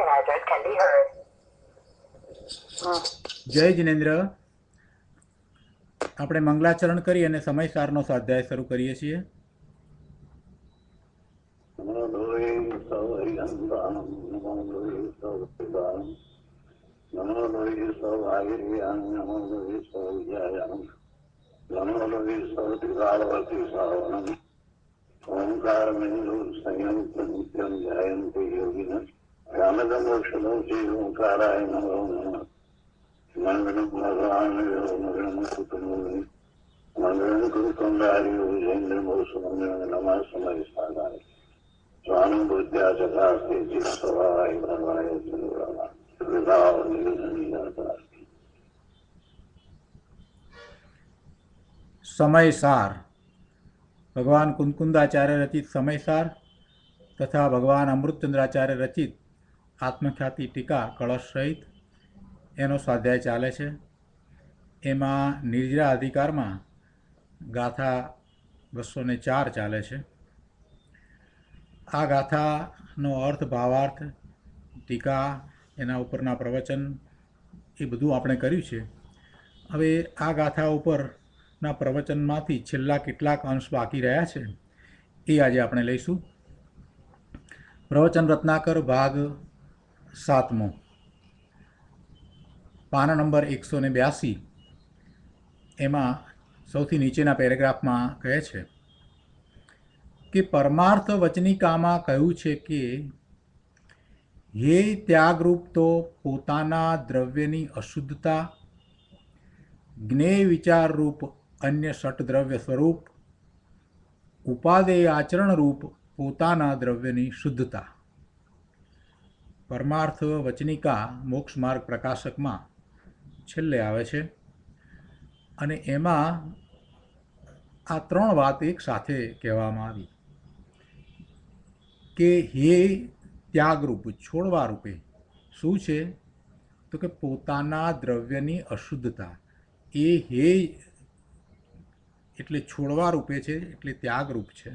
following address can be heard. જય જિનેન્દ્ર, આપણે મંગલાચરણ કરી અને સમયસારનો સ્વાધ્યાય શરૂ કરીએ છીએ. ઓમકાર સંયમ નિત્યમ ધ્યાયંતિ યોગિન રામદમોક્ષદો શ્રી ઓંકારાય નમો નમઃ. મંગળમ ભગવાન મંગળમ કુટુંબી મંગળમ કુટુંબારી જૈન્દ્રમોસમંગળ નમઃ સમય સાધાય સ્વામી બુદ્ધ્યા ચકાસ્તે ચિત્તવાય ભવાય ચંદ્રમા વિભાવ નિર્ણય. સમયસાર ભગવાન કુંદકુંદાચાર્ય રચિત સમયસાર તથા ભગવાન અમૃતચંદ્રાચાર્ય રચિત આત્મખ્યાતિ ટીકા કળશ સહિત એનો સ્વાધ્યાય ચાલે છે. એમાં નિર્જરા અધિકારમાં ગાથા 204 ચાલે છે. આ ગાથાનો અર્થ, ભાવાર્થ, ટીકા, એના ઉપરના પ્રવચન એ બધું આપણે કર્યું છે. હવે આ ગાથા ઉપરના પ્રવચનમાંથી છેલ્લા કેટલાક અંશ બાકી રહ્યા છે એ આજે આપણે લઈશું. પ્રવચન રત્નાકર ભાગ 7મો, પાના નંબર 182. એમાં સૌથી નીચેના પેરેગ્રાફમાં કહે છે કે પરમાર્થ વચનિકામાં કહ્યું છે કે હે ત્યાગરૂપ તો પોતાના દ્રવ્યની અશુદ્ધતા, જ્ઞેય વિચારરૂપ અન્ય ષટદ્રવ્ય સ્વરૂપ, ઉપાદેય આચરણરૂપ પોતાના દ્રવ્યની શુદ્ધતા. પરમાર્થ વચનિકા મોક્ષ માર્ગ પ્રકાશકમાં છેલ્લે આવે છે અને એમાં આ 3 વાત એક સાથે કહેવામાં આવી કે હે ત્યાગરૂપ, છોડવા રૂપે શું છે તો કે પોતાના દ્રવ્યની અશુદ્ધતા. એ હે એટલે છોડવા રૂપે છે, એટલે ત્યાગરૂપ છે.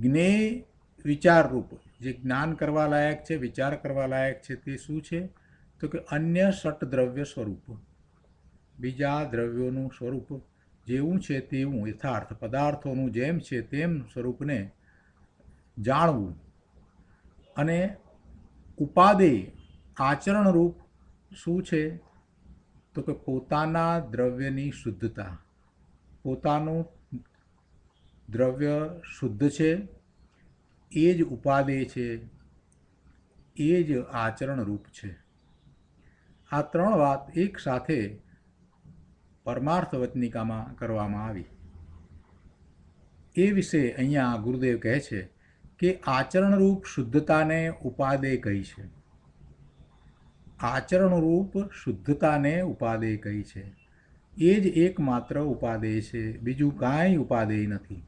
જ્ઞેય વિચારરૂપ, જે જ્ઞાન કરવા લાયક છે, વિચાર કરવા લાયક છે, તે શું છે તો કે અન્ય ષટદ્રવ્ય સ્વરૂપ, બીજા દ્રવ્યોનું સ્વરૂપ જેવું છે તેવું યથાર્થ પદાર્થોનું જેમ છે તેમ સ્વરૂપને જાણવું. અને ઉપાદેય આચરણરૂપ શું છે તો કે પોતાના દ્રવ્યની શુદ્ધતા. પોતાનું દ્રવ્ય શુદ્ધ છે એ જ ઉપાદેય છે, એ જ આચરણરૂપ છે. આ 3 વાત એક સાથે પરમાર્થ વચનિકામાં કરવામાં આવી. એ વિશે અહીંયા ગુરુદેવ કહે છે કે આચરણરૂપ શુદ્ધતાને ઉપાદેય કહી છે. આચરણરૂપ શુદ્ધતાને ઉપાદેય કહી છે. એ જ એકમાત્ર ઉપાદેય છે, બીજું કાંઈ ઉપાદેય નથી.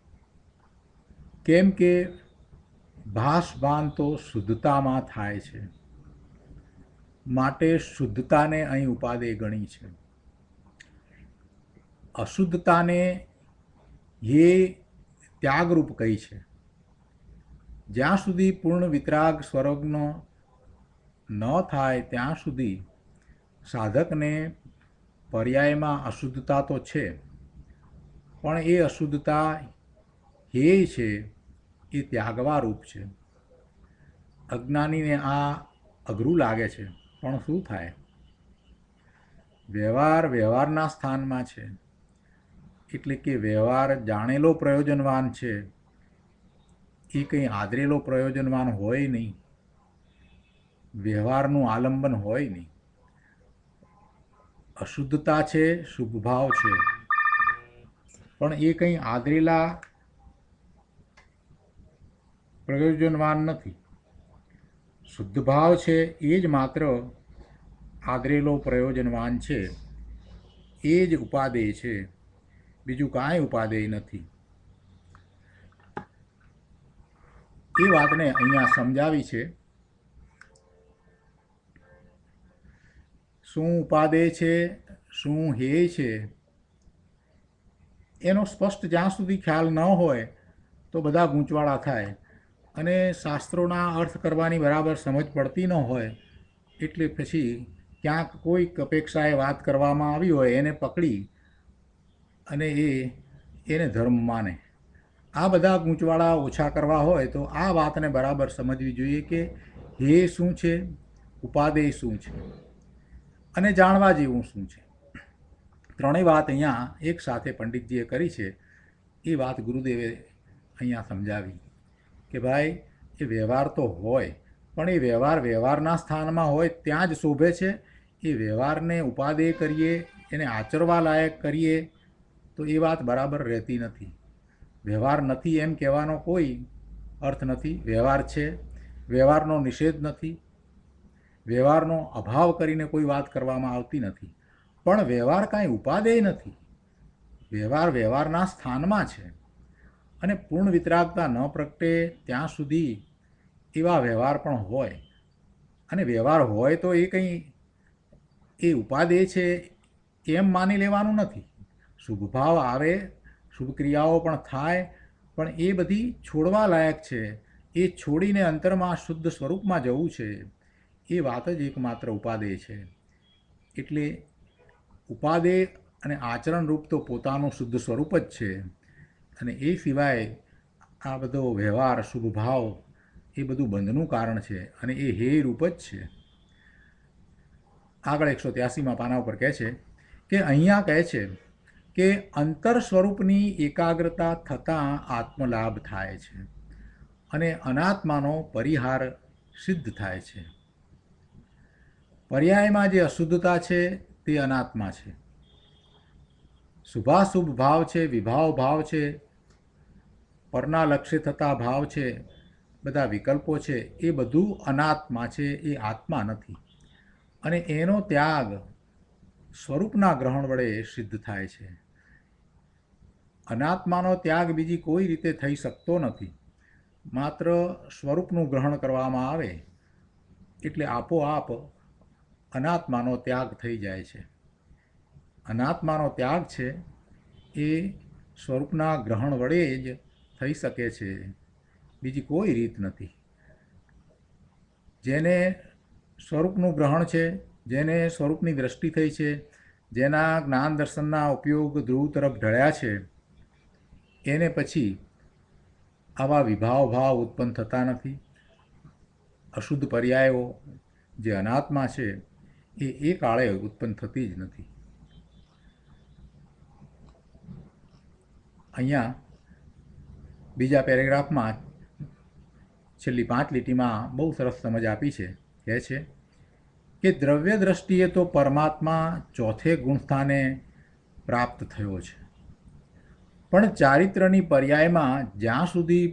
કેમ કે ભાસભાન તો શુદ્ધતામાં થાય છે, માટે શુદ્ધતાને અહીં ઉપાદેય ગણી છે. અશુદ્ધતાને એ ત્યાગરૂપ કહી છે. જ્યાં સુધી પૂર્ણ વિતરાગ સ્વર્ગનો ન થાય ત્યાં સુધી સાધકને પર્યાયમાં અશુદ્ધતા તો છે, પણ એ અશુદ્ધતા હે છે એ ત્યાગવા રૂપ છે. અજ્ઞાનીને આ અઘરું લાગે છે, પણ શું થાય? વ્યવહારના સ્થાનમાં છે, એટલે કે વ્યવહાર જાણેલો પ્રયોજનવાન છે, એ કંઈ આદરેલો પ્રયોજનવાન હોય નહીં, વ્યવહારનું આલંબન હોય નહીં. અશુદ્ધતા છે, શુભ ભાવ છે, પણ એ કંઈ આદરેલા પ્રયોજનવાન નથી. શુદ્ધ ભાવ છે એ જ માત્ર આદરેલો પ્રયોજનવાન છે, એ જ ઉપાદેય છે, બીજું કાંઈ ઉપાદેય નથી. એ વાતને અહીંયા સમજાવી છે. શું ઉપાદેય છે, શું હે છે, એનો સ્પષ્ટ જ્યાં સુધી ખ્યાલ ન હોય તો બધા ગૂંચવાડા થાય. અને શાસ્ત્રોના અર્થ કરવાની બરાબર સમજ પડતી ન હોય એટલે પછી ક્યાંક કોઈક અપેક્ષાએ વાત કરવામાં આવી હોય એને પકડી અને એને ધર્મ માને. આ બધા ગૂંચવાડા ઓછા કરવા હોય તો આ વાતને બરાબર સમજવી જોઈએ કે હે શું છે, ઉપાદેય શું છે અને જાણવા જેવું શું છે. ત્રણેય વાત અહીંયા એક સાથે પંડિતજીએ કરી છે. એ વાત ગુરુદેવે અહીંયા સમજાવી કે ભાઈ એ વ્યવહાર તો હોય પણ એ વ્યવહારના સ્થાનમાં હોય ત્યાં જ શોભે છે. એ વ્યવહારને ઉપાદેય કરીએ, એને આચરવા લાયક કરીએ તો એ વાત બરાબર રહેતી નથી. વ્યવહાર નથી એમ કહેવાનો કોઈ અર્થ નથી. વ્યવહાર છે, વ્યવહારનો નિષેધ નથી, વ્યવહારનો અભાવ કરીને કોઈ વાત કરવામાં આવતી નથી. પણ વ્યવહાર કાંઈ ઉપાદેય નથી. વ્યવહારના સ્થાનમાં છે અને પૂર્ણ વિતરાગતા ન પ્રગટે ત્યાં સુધી એવા વ્યવહાર પણ હોય. અને વ્યવહાર હોય તો એ કંઈ એ ઉપાદેય છે એમ માની લેવાનું નથી. શુભ ભાવ આવે, શુભ ક્રિયાઓ પણ થાય, પણ એ બધી છોડવા લાયક છે. એ છોડીને અંતરમાં શુદ્ધ સ્વરૂપમાં જવું છે. એ વાત જ એકમાત્ર ઉપાદેય છે. એટલે ઉપાદેય અને આચરણરૂપ તો પોતાનું શુદ્ધ સ્વરૂપ જ છે. અને એ સિવાય આ બધો વ્યવહાર, શુભ ભાવ એ બધું બંધનું કારણ છે અને એ હે રૂપ જ છે. આગળ 183માં પાના ઉપર કહે છે કે અહીંયા કહે છે કે અંતર સ્વરૂપની એકાગ્રતા થતાં આત્મલાભ થાય છે અને અનાત્માનો પરિહાર સિદ્ધ થાય છે. પર્યાયમાં જે અશુદ્ધતા છે તે અનાત્મા છે. શુભાશુભ ભાવ છે, વિભાવ ભાવ છે, પરના લક્ષ્ય થતા ભાવ છે, બધા વિકલ્પો છે, એ બધું અનાત્મા છે, એ આત્મા નથી. અને એનો ત્યાગ સ્વરૂપના ગ્રહણ વડે સિદ્ધ થાય છે. અનાત્માનો ત્યાગ બીજી કોઈ રીતે થઈ શકતો નથી. માત્ર સ્વરૂપનું ગ્રહણ કરવામાં આવે એટલે આપોઆપ અનાત્માનો ત્યાગ થઈ જાય છે. અનાત્માનો ત્યાગ છે એ સ્વરૂપના ગ્રહણ વડે જ થઈ શકે છે, બીજી કોઈ રીત નથી. જેને સ્વરૂપનું ગ્રહણ છે, જેને સ્વરૂપની દ્રષ્ટિ થઈ છે, જેના જ્ઞાન દર્શનના ઉપયોગ ધ્રુવ તરફ ઢળ્યા છે, એને પછી આવા વિભાવ ભાવ ઉત્પન્ન થતા નથી. અશુદ્ધ પર્યાયો જે અનાત્મા છે એ કાળે ઉત્પન્ન થતી જ નથી. અહીંયા બીજા પેરેગ્રાફમાં છેલ્લી 5 લીટીમાં બહુ સરસ સમજ આપી છે. કહે છે કે દ્રવ્ય દ્રષ્ટિએ તો પરમાત્મા ચોથે ગુણસ્થાને પ્રાપ્ત થયો છે, પણ ચારિત્રની પર્યાયમાં જ્યાં સુધી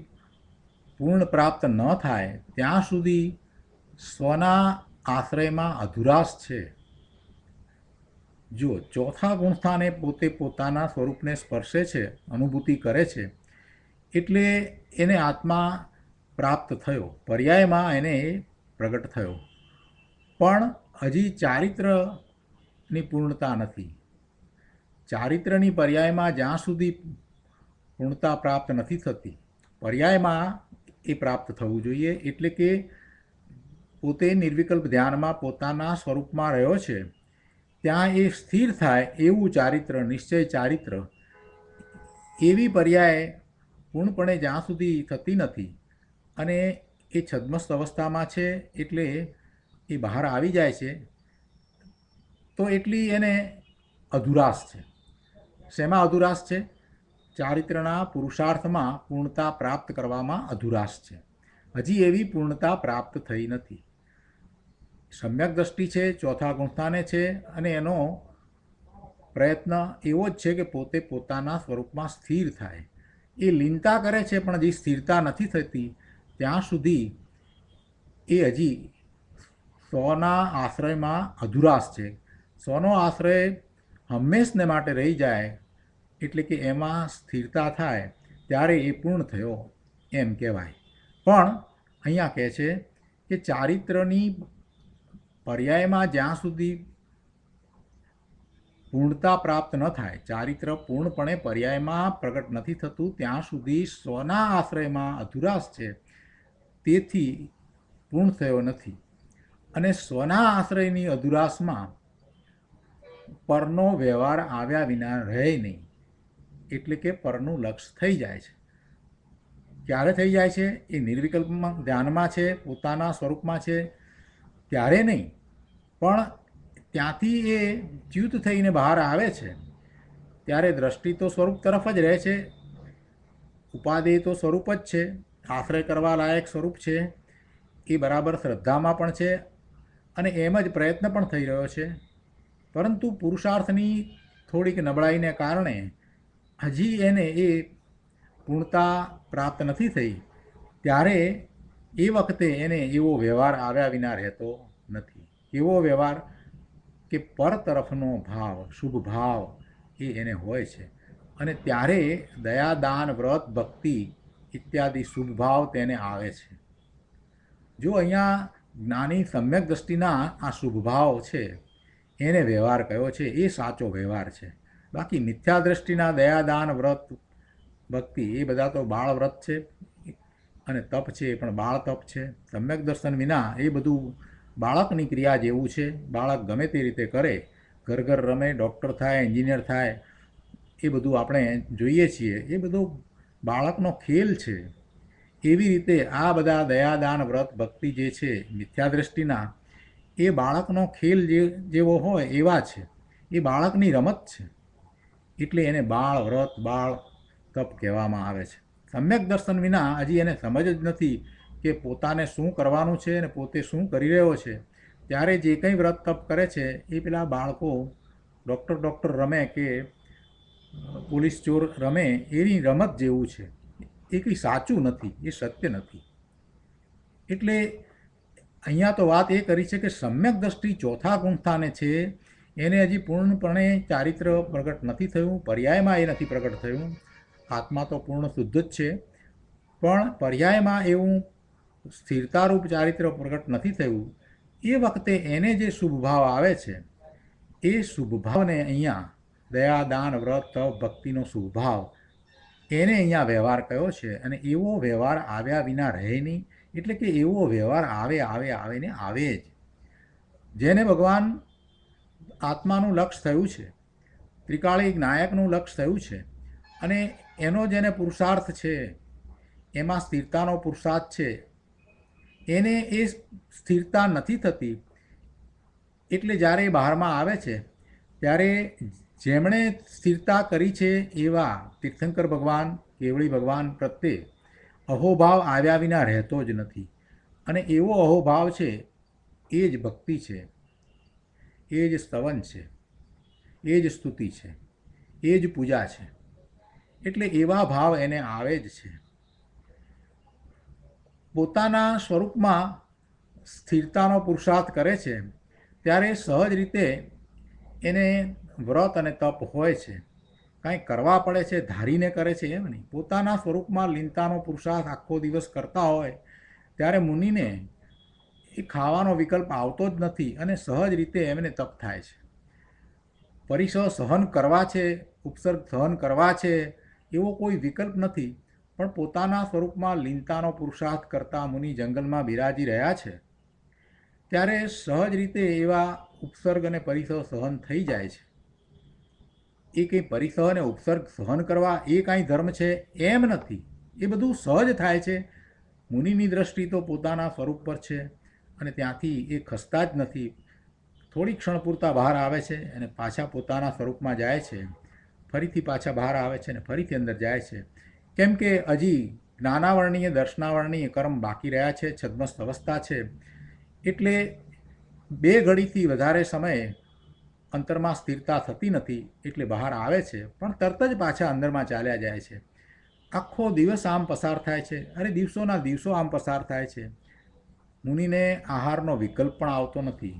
પૂર્ણ પ્રાપ્ત ન થાય ત્યાં સુધી સ્વના આશ્રયમાં અધુરાશ છે. જો ચોથા ગુણસ્થાને પોતે પોતાના સ્વરૂપને સ્પર્શે છે, અનુભૂતિ કરે છે, એટલે એને આત્મા પ્રાપ્ત થયો, પર્યાયમાં એને પ્રગટ થયો. પણ હજી ચારિત્રની પૂર્ણતા નથી. ચારિત્રની પર્યાયમાં જ્યાં સુધી પૂર્ણતા પ્રાપ્ત નથી થતી, પર્યાયમાં એ પ્રાપ્ત થવું જોઈએ. એટલે કે પોતે નિર્વિકલ્પ ધ્યાનમાં પોતાના સ્વરૂપમાં રહ્યો છે ત્યાં એ સ્થિર થાય એવું ચારિત્ર, નિશ્ચય ચારિત્ર, એવી પર્યાય પૂર્ણપણે જ્યાં સુધી થતી નથી અને એ છદ્મસ્ત અવસ્થામાં છે એટલે એ બહાર આવી જાય છે, તો એટલી એને અધુરાશ છે. શેમાં અધુરાશ છે? ચારિત્રના પુરુષાર્થમાં પૂર્ણતા પ્રાપ્ત કરવામાં અધુરાશ છે. હજી એવી પૂર્ણતા પ્રાપ્ત થઈ નથી. સમ્યક દ્રષ્ટિ છે, ચોથા ગુણસ્થાને છે અને એનો પ્રયત્ન એવો જ છે કે પોતે પોતાના સ્વરૂપમાં સ્થિર થાય. એ લીનતા કરે છે પણ હજી સ્થિરતા નથી થતી. ત્યાં સુધી એ હજી સ્વના આશ્રયમાં અધુરાશ છે. સ્વનો આશ્રય હંમેશને માટે રહી જાય એટલે કે એમાં સ્થિરતા થાય ત્યારે એ પૂર્ણ થયો એમ કહેવાય. પણ અહીંયા કહે છે કે ચારિત્રની પર્યાયમાં જ્યાં સુધી પૂર્ણતા પ્રાપ્ત ન થાય, ચારિત્ર પૂર્ણપણે પર્યાયમાં પ્રગટ નથી થતું ત્યાં સુધી સ્વના આશ્રયમાં અધુરાશ છે. તેથી પૂર્ણ થયો નથી. અને સ્વના આશ્રયની અધુરાશમાં પરનો વ્યવહાર આવ્યા વિના રહે નહીં, એટલે કે પરનું લક્ષ્ય થઈ જાય છે. ક્યારે થઈ જાય છે? એ નિર્વિકલ્પમાં ધ્યાનમાં છે, પોતાના સ્વરૂપમાં છે ત્યારે નહીં, પણ ત્યાંથી એ ચ્યુત થઈને બહાર આવે છે ત્યારે દ્રષ્ટિ તો સ્વરૂપ તરફ જ રહે છે, ઉપાદેય તો સ્વરૂપ જ છે, આશ્રય કરવા લાયક સ્વરૂપ છે, એ બરાબર શ્રદ્ધામાં પણ છે અને એમ જ પ્રયત્ન પણ થઈ રહ્યો છે. પરંતુ પુરુષાર્થની થોડીક નબળાઈને કારણે હજી એને એ પૂર્ણતા પ્રાપ્ત નથી થઈ, ત્યારે એ વખતે એને એવો વ્યવહાર આવ્યા વિના રહેતો નથી. એવો વ્યવહાર કે પર તરફનો ભાવ, શુભ ભાવ એ એને હોય છે. અને ત્યારે દયા, દાન, વ્રત, ભક્તિ ઇત્યાદિ શુભ ભાવ તેને આવે છે. જો અહીંયા જ્ઞાની સમ્યક દ્રષ્ટિના આ શુભ ભાવ છે એને વ્યવહાર કયો છે, એ સાચો વ્યવહાર છે. બાકી મિથ્યા દ્રષ્ટિના દયા, દાન, વ્રત, ભક્તિ એ બધા તો બાળ વ્રત છે અને તપ છે એ પણ બાળ તપ છે. સમ્યક દર્શન વિના એ બધું બાળકની ક્રિયા જેવું છે. બાળક ગમે તે રીતે કરે, ઘર ઘર રમે, ડૉક્ટર થાય, એન્જિનિયર થાય, એ બધું આપણે જોઈએ છીએ, એ બધું બાળકનો ખેલ છે. એવી રીતે આ બધા દયા, દાન, વ્રત, ભક્તિ જે છે મિથ્યા દ્રષ્ટિના, એ બાળકનો ખેલ જેવો હોય એવા છે. એ બાળકની રમત છે, એટલે એને બાળ વ્રત, બાળ તપ કહેવામાં આવે છે. સમ્યક દર્શન વિના હજી એને સમજ જ નથી કે પોતાને શું કરવાનું છે અને પોતે શું કરી રહ્યો છે. ત્યારે જે કંઈ વ્રત તપ કરે છે એ પેલા બાળકો ડૉક્ટર રમે કે પોલીસ ચોર રમે એની રમત જેવું છે. એ કંઈ સાચું નથી, એ સત્ય નથી. એટલે અહીંયા તો વાત એ કરી છે કે સમ્યક દ્રષ્ટિ ચોથા ગુણસ્થાને છે, એને હજી પૂર્ણપણે ચારિત્ર પ્રગટ નથી થયું, પર્યાયમાં એ નથી પ્રગટ થયું. આત્મા તો પૂર્ણ શુદ્ધ જ છે, પણ પર્યાયમાં એવું સ્થિરતારૂપ ચારિત્ર પ્રગટ નથી થયું. એ વખતે એને જે શુભ ભાવ આવે છે એ શુભ ભાવને અહીંયા દયા, દાન, વ્રત, તપ, ભક્તિનો શુભ ભાવ એને અહીંયા વ્યવહાર કયો છે. અને એવો વ્યવહાર આવ્યા વિના રહે નહીં, એટલે કે એવો વ્યવહાર આવે ને આવે જ. જેને ભગવાન આત્માનું લક્ષ્ય થયું છે, ત્રિકાળી નાયકનું લક્ષ્ય થયું છે, અને એનો જેને પુરુષાર્થ છે, એમાં સ્થિરતાનો પુરુષાર્થ છે, એને એ સ્થિરતા નથી થતી. એટલે જ્યારે એ બહારમાં આવે છે ત્યારે જેમણે સ્થિરતા કરી છે એવા તીર્થંકર ભગવાન, કેવળી ભગવાન પ્રત્યે અહોભાવ આવ્યા વિના રહેતો જ નથી. અને એવો અહોભાવ છે એ જ ભક્તિ છે, એ જ સ્તવન છે, એ જ સ્તુતિ છે, એ જ પૂજા છે. એટલે એવા ભાવ એને આવે જ છે. પોતાના સ્વરૂપમાં સ્થિરતાનો પુરુષાર્થ કરે છે ત્યારે સહજ રીતે એને વ્રત અને તપ હોય છે. કાંઈ કરવા પડે છે, ધારીને કરે છે એમ નહીં. પોતાના સ્વરૂપમાં લીનતાનો પુરુષાર્થ આખો દિવસ કરતા હોય ત્યારે મુનિને એ ખાવાનો વિકલ્પ આવતો જ નથી અને સહજ રીતે એમને તપ થાય છે. પરિસર સહન કરવા છે, ઉપસર્ગ સહન કરવા છે, એવો કોઈ વિકલ્પ નથી. પણ પોતાના સ્વરૂપમાં લીનતાનો પુરુષાર્થ કરતા મુનિ જંગલમાં બિરાજી રહ્યા છે ત્યારે સહજ રીતે એવા ઉપસર્ગ અને પરિસર સહન થઈ જાય છે. એ કંઈ પરિસર અને ઉપસર્ગ સહન કરવા એ કાંઈ ધર્મ છે એમ નથી. એ બધું સહજ થાય છે. મુનિની દ્રષ્ટિ તો પોતાના સ્વરૂપ પર છે અને ત્યાંથી એ ખસતા જ નથી. થોડી ક્ષણ પૂરતા બહાર આવે છે અને પાછા પોતાના સ્વરૂપમાં જાય છે, ફરીથી પાછા બહાર આવે છે અને ફરીથી અંદર જાય છે. કેમ કે હજી જ્ઞાનાવરણીય, દર્શનાવરણીય કર્મ બાકી રહ્યા છે, છદ્મસ્ત અવસ્થા છે. એટલે 2 ઘડીથી વધારે સમય અંતરમાં સ્થિરતા થતી નથી. એટલે બહાર આવે છે પણ તરત જ પાછા અંદરમાં ચાલ્યા જાય છે. આખો દિવસ આમ પસાર થાય છે, અરે દિવસોના દિવસો આમ પસાર થાય છે. મુનિને આહારનો વિકલ્પ પણ આવતો નથી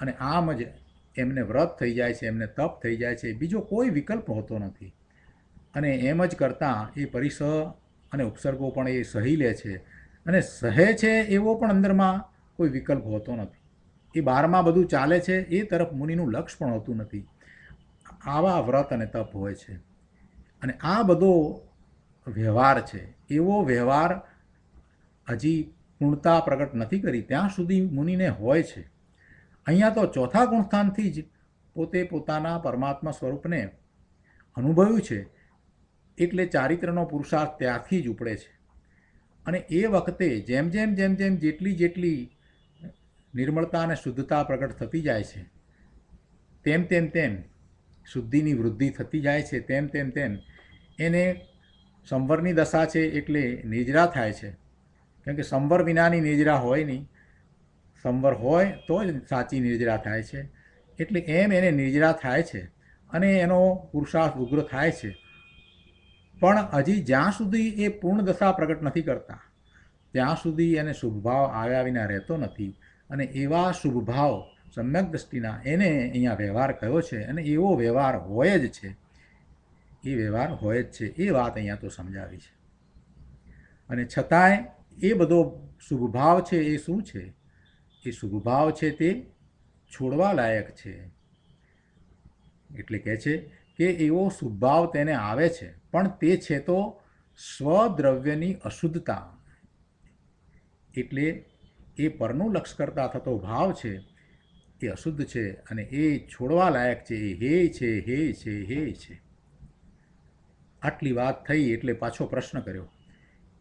અને આમ જ એમને વ્રત થઈ જાય છે, એમને તપ થઈ જાય છે, બીજો કોઈ વિકલ્પ હોતો નથી. અને એમ જ કરતાં એ પરિસર અને ઉપસર્ગો પણ એ સહી લે છે અને સહે છે એવો પણ અંદરમાં કોઈ વિકલ્પ હોતો નથી. એ બહારમાં બધું ચાલે છે એ તરફ મુનિનું લક્ષ્ય પણ હોતું નથી. આવા વ્રત અને તપ હોય છે. અને આ બધો વ્યવહાર છે, એવો વ્યવહાર હજી પૂર્ણતા પ્રગટ નથી કરી ત્યાં સુધી મુનિને હોય છે. અહીંયા તો ચોથા ગુણસ્થાનથી જ પોતે પોતાના પરમાત્મા સ્વરૂપને અનુભવ્યું છે, એટલે ચારિત્રનો પુરુષાર્થ ત્યાંથી જ ઉપડે છે. અને એ વખતે જેમ જેમ જેટલી નિર્મળતા અને શુદ્ધતા પ્રગટ થતી જાય છે, તેમ શુદ્ધિની વૃદ્ધિ થતી જાય છે, તેમ એને સંવરની દશા છે એટલે નિજરા થાય છે. કેમ કે સંવર વિનાની નિજરા હોય નહીં, સંવર હોય તો જ સાચી નિર્જરા થાય છે. એટલે એમ એને નિર્જરા થાય છે અને એનો પુરુષાર્થ ઉગ્ર થાય છે. પણ હજી જ્યાં સુધી એ પૂર્ણ દશા પ્રગટ નથી કરતા ત્યાં સુધી એને શુભભાવ આવ્યા વિના રહેતો નથી. અને એવા શુભભાવ સમ્યક દૃષ્ટિના એને અહીંયા વ્યવહાર કયો છે, અને એવો વ્યવહાર હોય જ છે, એ વ્યવહાર હોય જ છે, એ વાત અહીંયા તો સમજાવી છે. અને છતાંય એ બધો શુભભાવ છે એ શું છે? એ શુભભાવ છે તે છોડવા લાયક છે. એટલે કહે છે કે એવો શુભભાવ તેને આવે છે, પણ તે છે તો સ્વદ્રવ્યની અશુદ્ધતા. એટલે એ પરનું લક્ષ કરતા થતો ભાવ છે એ અશુદ્ધ છે અને એ છોડવા લાયક છે. એ હે છે. આટલી વાત થઈ એટલે પાછો પ્રશ્ન કર્યો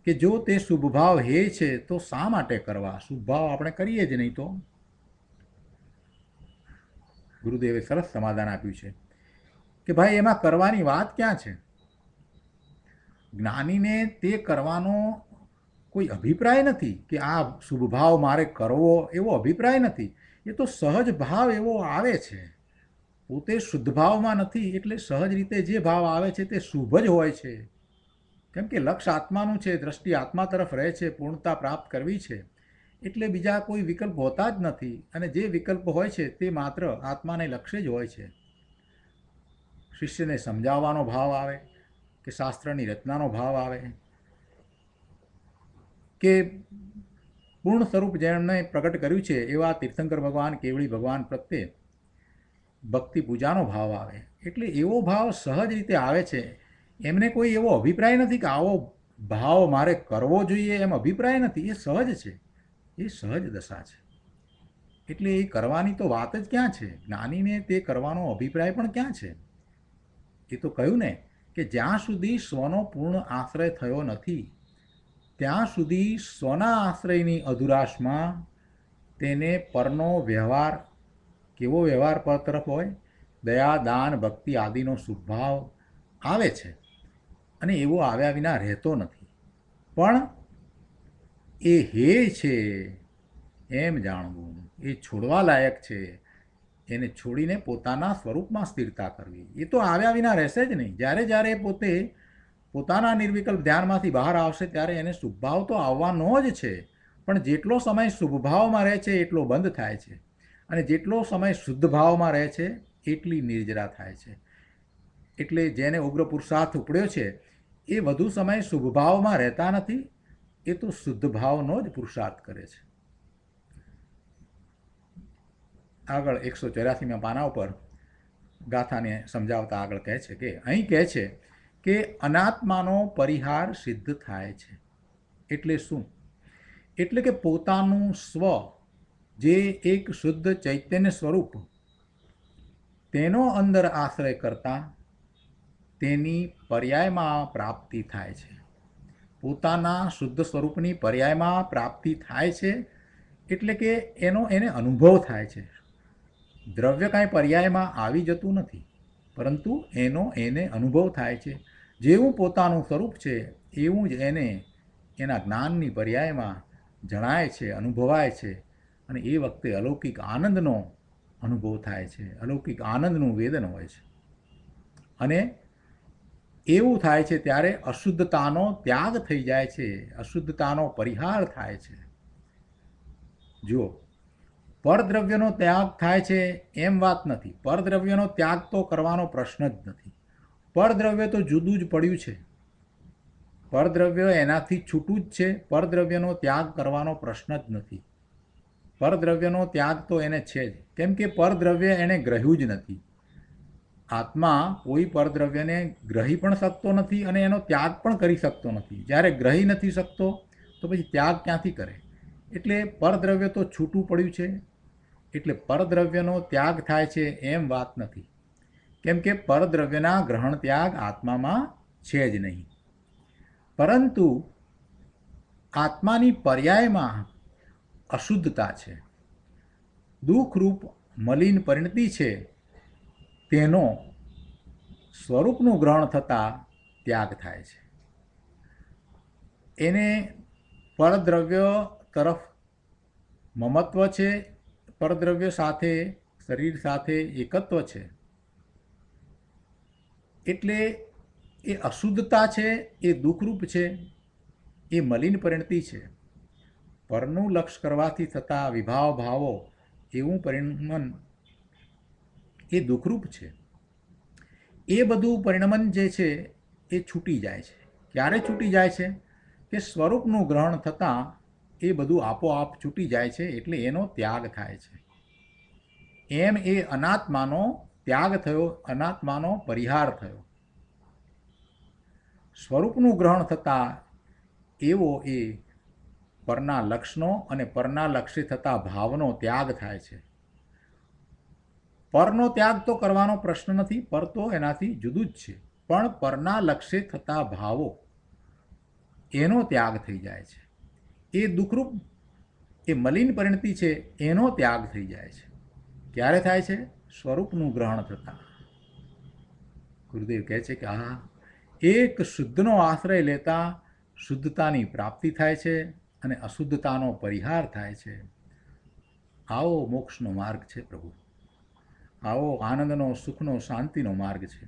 કે જો તે શુભભાવ હે છે તો શા માટે કરવા? શુભભાવ આપણે કરીએ જ નહીં તો. ગુરુદેવે સરસ સમાધાન આપ્યું છે કે ભાઈ એમાં કરવાની વાત ક્યાં છે? જ્ઞાનીને તે કરવાનો કોઈ અભિપ્રાય નથી કે આ શુભભાવ મારે કરવો, એવો અભિપ્રાય નથી. એ તો સહજ ભાવ એવો આવે છે. પોતે શુદ્ધ ભાવમાં નથી એટલે સહજ રીતે જે ભાવ આવે છે તે શુભ જ હોય છે. કેમ કે લક્ષ્ય આત્માનું છે, દ્રષ્ટિ આત્મા તરફ રહે છે, પૂર્ણતા પ્રાપ્ત કરવી છે, એટલે બીજા કોઈ વિકલ્પ હોતા જ નથી. અને જે વિકલ્પ હોય છે તે માત્ર આત્માને લક્ષ્ય જ હોય છે. શિષ્યને સમજાવવાનો ભાવ આવે કે શાસ્ત્રની રચનાનો ભાવ આવે કે પૂર્ણ સ્વરૂપ જેમણે પ્રગટ કર્યું છે એવા તીર્થંકર ભગવાન, કેવળી ભગવાન પ્રત્યે ભક્તિ પૂજાનો ભાવ આવે. એટલે એવો ભાવ સહજ રીતે આવે છે. એમને કોઈ એવો અભિપ્રાય નથી કે આવો ભાવ મારે કરવો જોઈએ, એમ અભિપ્રાય નથી. એ સહજ છે, એ સહજ દશા છે. એટલે એ કરવાની તો વાત જ ક્યાં છે? જ્ઞાનીને તે કરવાનો અભિપ્રાય પણ ક્યાં છે? એ તો કહ્યું ને કે જ્યાં સુધી સ્વનો પૂર્ણ આશ્રય થયો નથી ત્યાં સુધી સ્વના આશ્રયની અધુરાશમાં તેને પરનો વ્યવહાર, કેવો વ્યવહાર પર તરફ હોય? દયા, દાન, ભક્તિ આદિનો શુભભાવ આવે છે અને એવો આવ્યા વિના રહેતો નથી. પણ એ હે છે એમ જાણવું, એ છોડવા લાયક છે. એને છોડીને પોતાના સ્વરૂપમાં સ્થિરતા કરવી, એ તો આવ્યા વિના રહેશે જ નહીં. જ્યારે પોતે પોતાના નિર્વિકલ્પ ધ્યાનમાંથી બહાર આવશે ત્યારે એને શુભભાવ તો આવવાનો જ છે. પણ જેટલો સમય શુભભાવમાં રહે છે એટલો બંધ થાય છે, અને જેટલો સમય શુદ્ધ ભાવમાં રહે છે એટલી નિર્જરા થાય છે. એટલે જેને ઉગ્ર પુરુષાર્થ ઉપડ્યો છે એ વધુ સમય શુભભાવમાં રહેતા નથી, એ તો શુદ્ધ ભાવનો જ પુરુષાર્થ કરે છે. આગળ 184માં પાના ઉપર ગાથાને સમજાવતા આગળ કહે છે કે અહીં કહે છે કે અનાત્માનો પરિહાર સિદ્ધ થાય છે. એટલે શું? એટલે કે પોતાનું સ્વ જે એક શુદ્ધ ચૈતન્ય સ્વરૂપ, તેનો અંદર આશ્રય કરતા તેની પર્યાયમાં પ્રાપ્તિ થાય છે. પોતાના શુદ્ધ સ્વરૂપની પર્યાયમાં પ્રાપ્તિ થાય છે. એટલે કે એને અનુભવ થાય છે. દ્રવ્ય કાંઈ પર્યાયમાં આવી જતું નથી, પરંતુ એને અનુભવ થાય છે. જેવું પોતાનું સ્વરૂપ છે એવું જ એને એના જ્ઞાનની પર્યાયમાં જણાય છે, અનુભવાય છે. અને એ વખતે અલૌકિક આનંદનો અનુભવ થાય છે, અલૌકિક આનંદનું વેદન હોય છે. અને એવું થાય છે ત્યારે અશુદ્ધતાનો ત્યાગ થઈ જાય છે, અશુદ્ધતાનો પરિહાર થાય છે. જુઓ, પરદ્રવ્યનો ત્યાગ થાય છે એમ વાત નથી. પરદ્રવ્યનો ત્યાગ તો કરવાનો પ્રશ્ન જ નથી. પરદ્રવ્ય તો જુદું જ પડ્યું છે. પરદ્રવ્ય એનાથી છૂટું જ છે. પરદ્રવ્યનો ત્યાગ કરવાનો પ્રશ્ન જ નથી. પરદ્રવ્યનો ત્યાગ તો એને છે જ, કેમ કે પરદ્રવ્ય એણે ગ્રહ્યું જ નથી. આત્મા કોઈ પરદ્રવ્યને ગ્રહી પણ શકતો નથી અને એનો ત્યાગ પણ કરી શકતો નથી. જ્યારે ગ્રહી નથી શકતો તો પછી ત્યાગ ક્યાંથી કરે? એટલે પરદ્રવ્ય તો છૂટું પડ્યું છે, એટલે પરદ્રવ્યનો ત્યાગ થાય છે એમ વાત નથી, કેમ કે પરદ્રવ્યના ગ્રહણ ત્યાગ આત્મામાં છે જ નહીં. પરંતુ આત્માની પર્યાયમાં અશુદ્ધતા છે, દુઃખરૂપ મલિન પરિણતિ છે, તેનો સ્વરૂપનું ગ્રહણ થતાં ત્યાગ થાય છે. એને પરદ્રવ્ય તરફ મમત્વ છે, પરદ્રવ્ય સાથે શરીર સાથે એકત્વ છે, એટલે એ અશુદ્ધતા છે, એ દુઃખરૂપ છે, એ મલિન પરિણતિ છે. પરનું લક્ષ કરવાથી થતા વિભાવ ભાવો એવું પરિણમન એ દુઃખરૂપ છે. એ બધું પરિણમન જે છે એ છૂટી જાય છે. ક્યારે છૂટી જાય છે? કે સ્વરૂપનું ગ્રહણ થતાં એ બધું આપોઆપ છૂટી જાય છે, એટલે એનો ત્યાગ થાય છે. એમ એ અનાત્માનો ત્યાગ થયો, અનાત્માનો પરિહાર થયો. સ્વરૂપનું ગ્રહણ થતાં એવો એ પરના લક્ષનો અને પરના લક્ષે થતા ભાવનો ત્યાગ થાય છે. પરનો ત્યાગ તો કરવાનો પ્રશ્ન નથી, પર તો એનાથી જુદું જ છે, પણ પરના લક્ષે થતા ભાવો એનો ત્યાગ થઈ જાય છે. એ દુઃખરૂપ એ મલિન પરિણતિ છે, એનો ત્યાગ થઈ જાય છે. ક્યારે થાય છે? સ્વરૂપનું ગ્રહણ થતાં. ગુરુદેવ કહે છે કે આ એક શુદ્ધનો આશ્રય લેતા શુદ્ધતાની પ્રાપ્તિ થાય છે અને અશુદ્ધતાનો પરિહાર થાય છે. આવો મોક્ષનો માર્ગ છે પ્રભુ, આવો આનંદનો, સુખનો, શાંતિનો માર્ગ છે.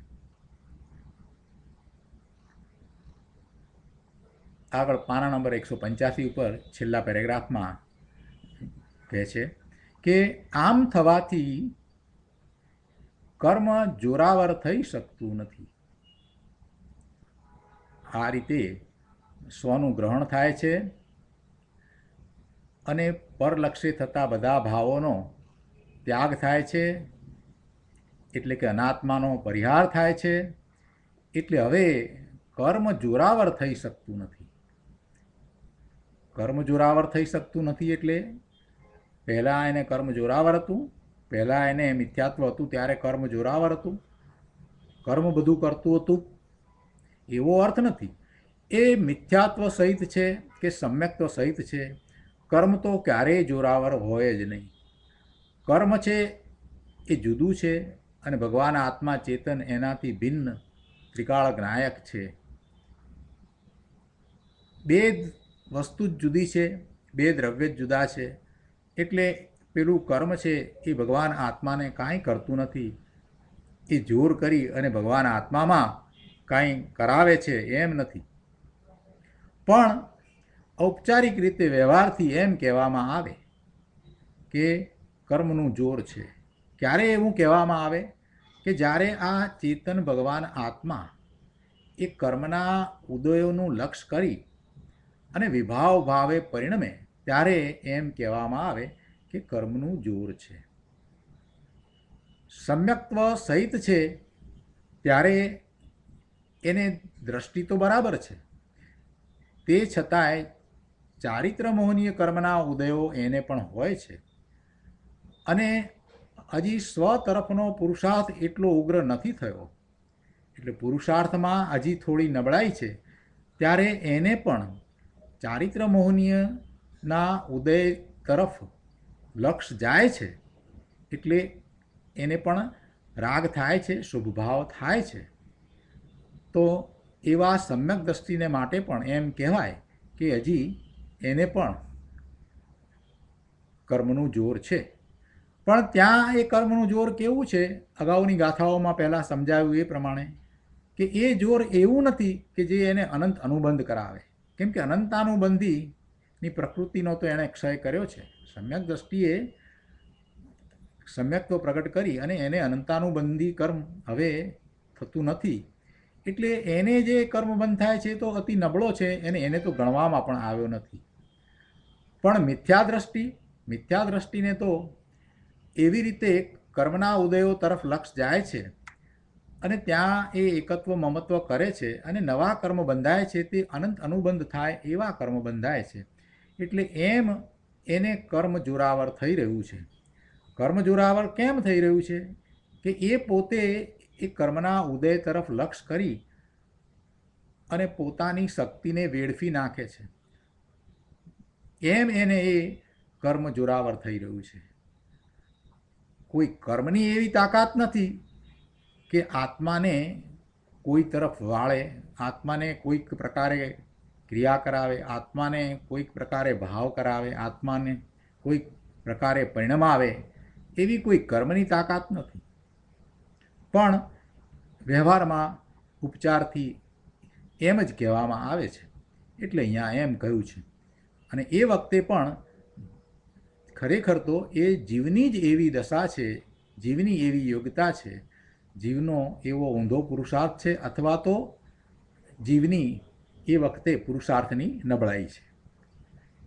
આગળ પાના નંબર 185 ઉપર છેલ્લા પેરેગ્રાફમાં કહે છે કે આમ થવાથી કર્મ જોરાવર થઈ શકતું નથી. આ રીતે સ્વનું ગ્રહણ થાય છે અને પરલક્ષે થતા બધા ભાવોનો ત્યાગ થાય છે, એટલે કે અનાત્માનો પરિહાર થાય છે. એટલે હવે કર્મ જોરાવર થઈ શકતું નથી. કર્મ જોરાવર થઈ શકતું નથી એટલે પહેલાં એને કર્મ જોરાવર હતું, પહેલાં એને મિથ્યાત્વ હતું ત્યારે કર્મ જોરાવર હતું, કર્મ બધું કરતું હતું એવો અર્થ નથી. એ મિથ્યાત્વ સહિત છે કે સમ્યક્ત્વ સહિત છે, કર્મ તો ક્યારેય જોરાવર હોય જ નહીં. કર્મ છે એ જુદું છે અને ભગવાન આત્મા ચેતન એનાથી ભિન્ન ત્રિકાળ જ્ઞાયક છે. બે વસ્તુ જ જુદી છે, બે દ્રવ્ય જ જુદા છે. એટલે પેલું કર્મ છે એ ભગવાન આત્માને કાંઈ કરતું નથી, એ જોર કરી અને ભગવાન આત્મામાં કાંઈ કરાવે છે એમ નથી. પણ ઔપચારિક રીતે વ્યવહારથી એમ કહેવામાં આવે કે કર્મનું જોર છે. ક્યારે એવું કહેવામાં આવે? કે જ્યારે આ ચેતન ભગવાન આત્મા એ કર્મના ઉદયોનું લક્ષ્ય કરી અને વિભાવ ભાવે પરિણમે ત્યારે એમ કહેવામાં આવે કે કર્મનું જોર છે. સમ્યક્ત્વ સહિત છે ત્યારે એને દ્રષ્ટિ તો બરાબર છે, તે છતાંય ચારિત્ર મોહનીય કર્મના ઉદયો એને પણ હોય છે અને હજી સ્વ તરફનો પુરુષાર્થ એટલો ઉગ્ર નથી થયો, એટલે પુરુષાર્થમાં હજી થોડી નબળાઈ છે. ત્યારે એને પણ ચારિત્ર મોહનીયના ઉદય તરફ લક્ષ જાય છે, એટલે એને પણ રાગ થાય છે, શુભભાવ થાય છે. તો એવા સમ્યક દ્રષ્ટિને માટે પણ એમ કહેવાય કે હજી એને પણ કર્મનું જોર છે. પણ ત્યાં એ કર્મનું જોર કેવું છે? અગાઉની ગાથાઓમાં પહેલાં સમજાવ્યું એ પ્રમાણે કે એ જોર એવું નથી કે જે એને અનંત અનુબંધ કરાવે, કેમ કે અનંતાનુબંધીની પ્રકૃતિનો તો એણે ક્ષય કર્યો છે. સમ્યક દ્રષ્ટિએ સમ્યક્ત્વ પ્રગટ કરી અને એને અનંતાનુબંધી કર્મ હવે થતું નથી. એટલે એને જે કર્મ બંધ થાય છે તો અતિ નબળો છે, એને તો ગણવામાં પણ આવ્યો નથી. પણ મિથ્યા દ્રષ્ટિને તો એવી રીતે કર્મના ઉદયો તરફ લક્ષ જાય છે અને ત્યાં એ એકત્વ મમત્વ કરે છે અને નવા કર્મ બંધાય છે, તે અનંત અનુબંધ થાય એવા કર્મ બંધાય છે. એટલે એમ એને કર્મ જોરાવર થઈ રહ્યું છે. કર્મ જોરાવર કેમ થઈ રહ્યું છે કે એ પોતે એ કર્મના ઉદય તરફ લક્ષ્ય કરી અને પોતાની શક્તિને વેડફી નાખે છે, એમ એને એ કર્મ જોરાવર થઈ રહ્યું છે. કોઈ કર્મની એવી તાકાત નથી કે આત્માને કોઈ તરફ વાળે, આત્માને કોઈક પ્રકારે ક્રિયા કરાવે, આત્માને કોઈક પ્રકારે ભાવ કરાવે, આત્માને કોઈક પ્રકારે પરિણામ આવે, એવી કોઈ કર્મની તાકાત નથી. પણ વ્યવહારમાં ઉપચારથી એમ જ કહેવામાં આવે છે, એટલે અહીંયા એમ કહ્યું છે. અને એ વખતે પણ ખરેખર તો એ જીવની જ એવી દશા છે, જીવની એવી યોગ્યતા છે, જીવનો એવો ઊંધો પુરુષાર્થ છે, અથવા તો જીવની એ વખતે પુરુષાર્થની નબળાઈ છે,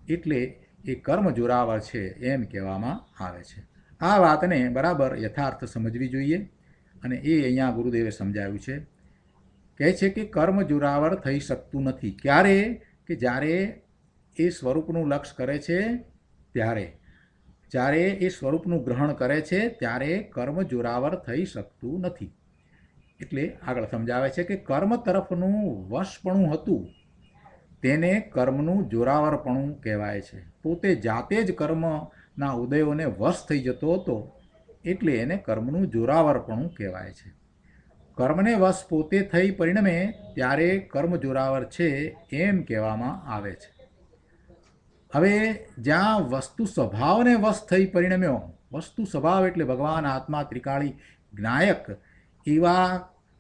એટલે એ કર્મ જોરાવર છે એમ કહેવામાં આવે છે. આ વાતને બરાબર યથાર્થ સમજવી જોઈએ, અને એ અહીંયા ગુરુદેવે સમજાવ્યું છે. કહે છે કે કર્મ જોરાવર થઈ શકતું નથી. ક્યારે? કે જ્યારે એ સ્વરૂપનું લક્ષ્ય કરે છે ત્યારે, જ્યારે એ સ્વરૂપનું ગ્રહણ કરે છે ત્યારે કર્મ જોરાવર થઈ શકતું નથી. એટલે આગળ સમજાવે છે કે કર્મ તરફનું વશપણું હતું તેને કર્મનું જોરાવરપણું કહેવાય છે. પોતે જાતે જ કર્મના ઉદયોને વશ થઈ જતો હતો એટલે એને કર્મનું જોરાવરપણું કહેવાય છે. કર્મને વશ પોતે થઈ પરિણમે ત્યારે કર્મ જોરાવર છે એમ કહેવામાં આવે છે. હવે જ્યાં વસ્તુ સ્વભાવને વશ થઈ પરિણમ્યો, વસ્તુ સ્વભાવ એટલે ભગવાન આત્મા ત્રિકાળી જ્ઞાયક, એવા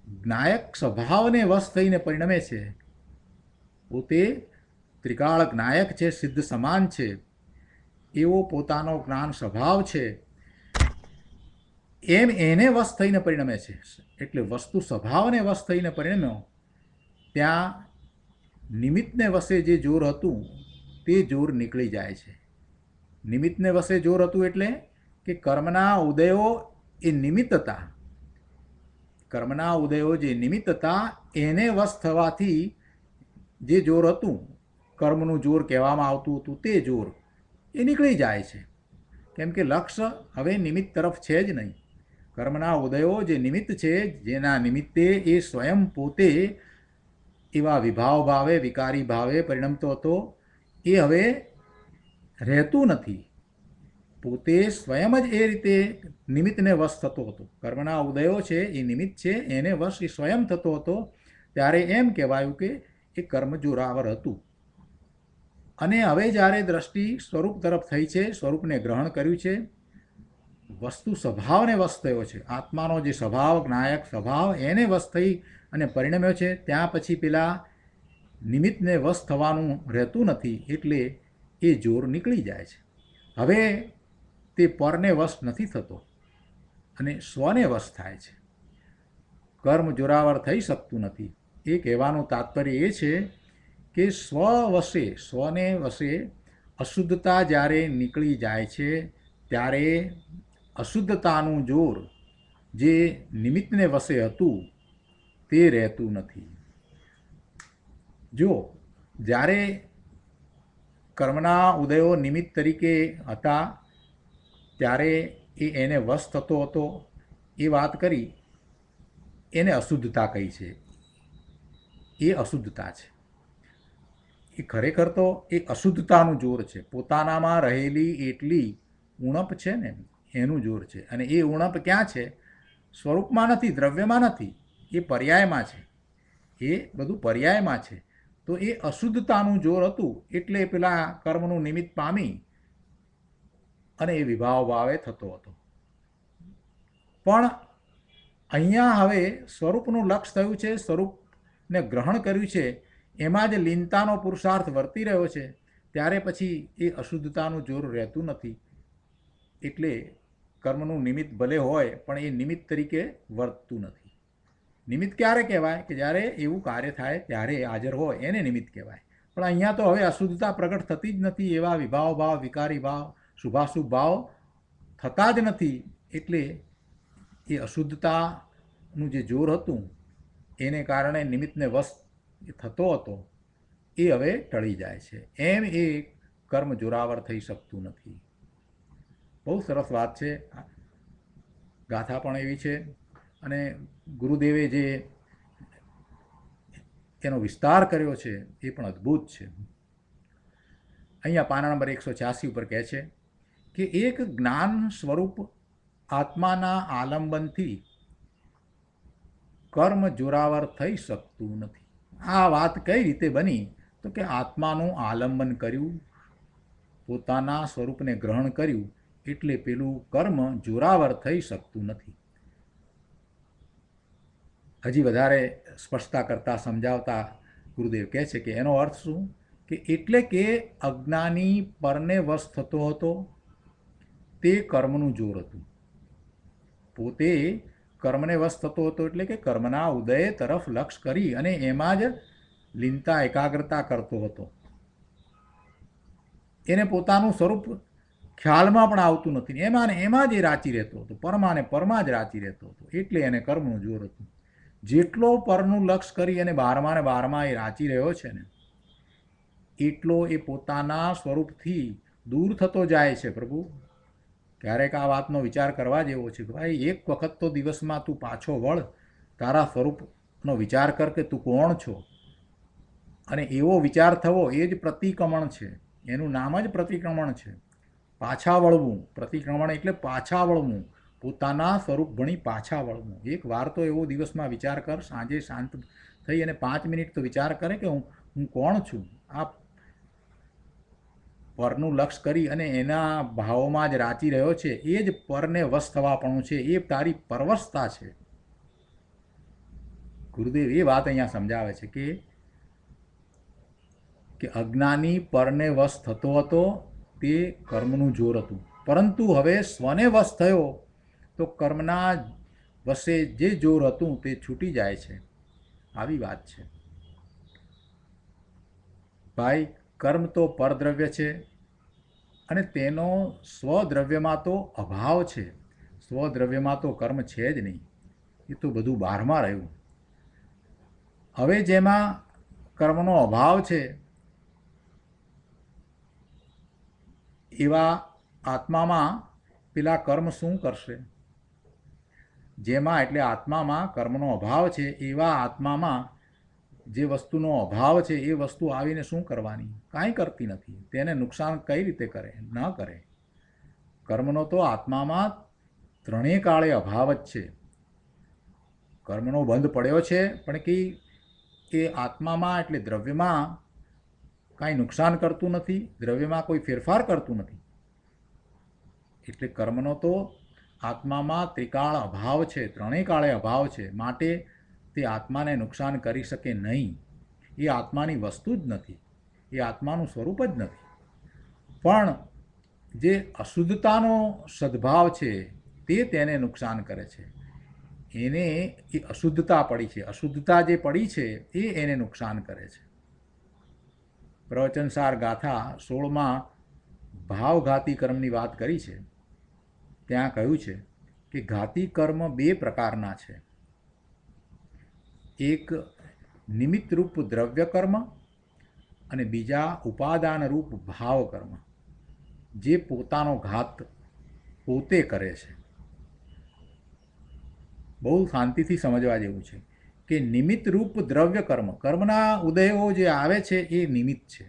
જ્ઞાયક સ્વભાવને વશ થઈને પરિણમે છે, પોતે ત્રિકાળ જ્ઞાયક છે, સિદ્ધ સમાન છે, એવો પોતાનો જ્ઞાન સ્વભાવ છે, એમ એને વશ થઈને પરિણમે છે. એટલે વસ્તુ સ્વભાવને વશ થઈને પરિણમ્યો ત્યાં નિમિત્તને વશે જે જોર હતું તે જોર નીકળી જાય છે. નિમિત્તને વશે જોર હતું એટલે કે કર્મના ઉદયો એ નિમિત્ત હતા, કર્મના ઉદયો જે નિમિત્ત હતા એને વશ થવાથી જે જોર હતું, કર્મનું જોર કહેવામાં આવતું હતું, તે જોર એ નીકળી જાય છે. કેમ કે લક્ષ્ય હવે નિમિત્ત તરફ છે જ નહીં. કર્મના ઉદયો જે નિમિત્ત છે, જેના નિમિત્તે એ સ્વયં પોતે એવા વિભાવ ભાવે, વિકારી ભાવે પરિણમતો હતો, એ હવે રહેતું નથી. પોતે સ્વયં જ એ રીતે નિમિત્તને વશ થતો હતો. કર્મના ઉદયો છે એ નિમિત્ત છે, એને વશ એ સ્વયં થતો હતો. ત્યારે એમ કહેવાયું કે એ કર્મ જોરાવર હતું. અને હવે જ્યારે દ્રષ્ટિ સ્વરૂપ તરફ થઈ છે, સ્વરૂપને ગ્રહણ કર્યું છે, વસ્તુ સ્વભાવને વશ થયો છે, આત્માનો જે સ્વભાવ, જ્ઞાયક સ્વભાવ, એને વશ થઈ અને પરિણમ્યો છે, ત્યાં પછી પેલા નિમિત્તને વશ થવાનું રહેતું નથી, એટલે એ જોર નીકળી જાય છે. હવે તે પરને વશ નથી થતો અને સ્વને વશ થાય છે. કર્મ જોરાવર થઈ શકતું નથી. એ કહેવાનું તાત્પર્ય એ છે કે સ્વ વશે, સ્વને વશે અશુદ્ધતા જ્યારે નીકળી જાય છે ત્યારે અશુદ્ધતાનું જોર જે નિમિત્તને વશે હતું તે રહેતું નથી. જો જ્યારે કર્મના ઉદયો નિમિત્ત તરીકે હતા ત્યારે એને વશ થતો હતો, એ વાત કરી, એને અશુદ્ધતા કહી છે. એ અશુદ્ધતા છે. એ ખરેખર તો એ અશુદ્ધતાનું જોર છે. પોતાનામાં રહેલી એટલી ઉણપ છે ને એનું જોર છે. અને એ ઉણપ ક્યાં છે? સ્વરૂપમાં નથી, દ્રવ્યમાં નથી, એ પર્યાયમાં છે. એ બધું પર્યાયમાં છે. તો એ અશુદ્ધતાનું જોર હતું એટલે પેલા કર્મનું નિમિત્ત પામી અને એ વિભાવ ભાવે થતો હતો. પણ અહીંયા હવે સ્વરૂપનું લક્ષ્ય થયું છે, સ્વરૂપને ગ્રહણ કર્યું છે, એમાં જ લીનતાનો પુરુષાર્થ વર્તી રહ્યો છે, ત્યારે પછી એ અશુદ્ધતાનું જોર રહેતું નથી. એટલે કર્મનું નિમિત્ત ભલે હોય પણ એ નિમિત્ત તરીકે વર્તતું નથી. નિમિત્ત ક્યારે કહેવાય? કે જ્યારે એવું કાર્ય થાય ત્યારે હાજર હોય એને નિમિત્ત કહેવાય. પણ અહીંયા તો હવે અશુદ્ધતા પ્રગટ થતી જ નથી. એવા વિભાવ ભાવ, વિકારી ભાવ, શુભાશુભ ભાવ થતા જ નથી. એટલે એ અશુદ્ધતાનું જે જોર હતું એને કારણે નિમિત્તને વશ થતો હતો એ હવે ટળી જાય છે. એમ એ કર્મ જોરાવર થઈ શકતું નથી. બહુ સરસ વાત છે. ગાથા પણ એવી છે અને ગુરુદેવે જે એનો વિસ્તાર કર્યો છે એ પણ અદ્ભુત છે. અહીંયા પાના નંબર 186 ઉપર કહે છે કે એક જ્ઞાન સ્વરૂપ આત્માના આલંબનથી કર્મ જોરાવર થઈ શકતું નથી. આ વાત કઈ રીતે બની? તો કે આત્માનું આલંબન કર્યું, પોતાના સ્વરૂપને ગ્રહણ કર્યું એટલે પેલું કર્મ જોરાવર થઈ શકતું નથી. હજી વધારે સ્પષ્ટતા કરતાં સમજાવતા ગુરુદેવ કહે છે કે એનો અર્થ શું? કે એટલે કે અજ્ઞાની પરને વશ થતો હતો તે કર્મનું જોર હતું. પોતે કર્મને વશ થતો હતો એટલે કે કર્મના ઉદય તરફ લક્ષ કરી અને એમાં જ લીનતા એકાગ્રતા કરતો હતો. એને પોતાનું સ્વરૂપ ખ્યાલમાં પણ આવતું નથી. એમાં ને એમાં જ એ રાચી રહેતો હતો, પરમાને પરમાં જ રાચી રહેતો હતો. એટલે એને કર્મનું જોર હતું. જેટલો પરનું લક્ષ કરી અને બારમાં ને બારમાં એ રાચી રહ્યો છે ને, એટલો એ પોતાના સ્વરૂપથી દૂર થતો જાય છે. પ્રભુ, ક્યારેક આ વાતનો વિચાર કરવા જેવો છે કે ભાઈ એક વખત તો દિવસમાં તું પાછો વળ, તારા સ્વરૂપનો વિચાર કર કે તું કોણ છો. અને એવો વિચાર થવો એ જ પ્રતિક્રમણ છે. એનું નામ જ પ્રતિક્રમણ છે. પાછા વળવું. પ્રતિક્રમણ એટલે પાછા વળવું, પોતાના સ્વરૂપ ભણી પાછા વળવું. એક વાર તો એવો દિવસમાં વિચાર કર, સાંજે શાંત થઈ અને 5 મિનિટ તો વિચાર કરે કે હું કોણ છું. આ પરનું લક્ષ કરી અને એના ભાવોમાં જ રાચી રહ્યો છે, એ જ પરને વશ થવાપણું છે, એ તારી પરવશતા છે. ગુરુદેવ એ વાત અહીંયા સમજાવે છે કે અજ્ઞાની પરને વશ થતો હતો તે કર્મનું જોર હતું, પરંતુ હવે સ્વને વશ થયો તો કર્મના વશે જે જોર હતું તે છૂટી જાય છે. આવી વાત છે ભાઈ. કર્મ તો પરદ્રવ્ય છે અને તેનો સ્વદ્રવ્યમાં તો અભાવ છે. સ્વદ્રવ્યમાં તો કર્મ છે જ નહીં, એ તો બધું બહારમાં રહ્યું. હવે જેમાં કર્મનો અભાવ છે એવા આત્મામાં પેલા કર્મ શું કરશે? જેમાં એટલે આત્મામાં કર્મનો અભાવ છે એવા આત્મામાં જે વસ્તુનો અભાવ છે એ વસ્તુ આવીને શું કરવાની? કાંઈ કરતી નથી. તેને નુકસાન કઈ રીતે કરે? ન કરે. કર્મનો તો આત્મામાં ત્રણેય કાળે અભાવ જ છે. કર્મનો બંધ પડ્યો છે પણ કે એ આત્મામાં એટલે દ્રવ્યમાં કાંઈ નુકસાન કરતું નથી, દ્રવ્યમાં કોઈ ફેરફાર કરતું નથી. એટલે કર્મનો તો આત્મામાં ત્રિકાળ અભાવ છે, ત્રણેય કાળે અભાવ છે. માટે તે આત્માને નુકસાન કરી શકે નહીં. એ આત્માની વસ્તુ જ નથી, એ આત્માનું સ્વરૂપ જ નથી. પણ જે અશુદ્ધતાનો સદ્ભાવ છે તે તેને નુકસાન કરે છે. એને એ અશુદ્ધતા પડી છે, અશુદ્ધતા જે પડી છે એ એને નુકસાન કરે છે. પ્રવચનસાર ગાથા 16માં ભાવઘાતી કર્મની વાત કરી છે. ત્યાં કહ્યું છે કે ઘાતી કર્મ 2 પ્રકારના છે. એક નિમિત્તરૂપ દ્રવ્ય કર્મ અને બીજા ઉપાદાનરૂપ ભાવ કર્મ, જે પોતાનો ઘાત પોતે કરે છે. બહુ શાંતિથી સમજવા જેવું છે કે નિમિત્તરૂપ દ્રવ્ય કર્મ, કર્મના ઉદયો જે આવે છે એ નિમિત્ત છે.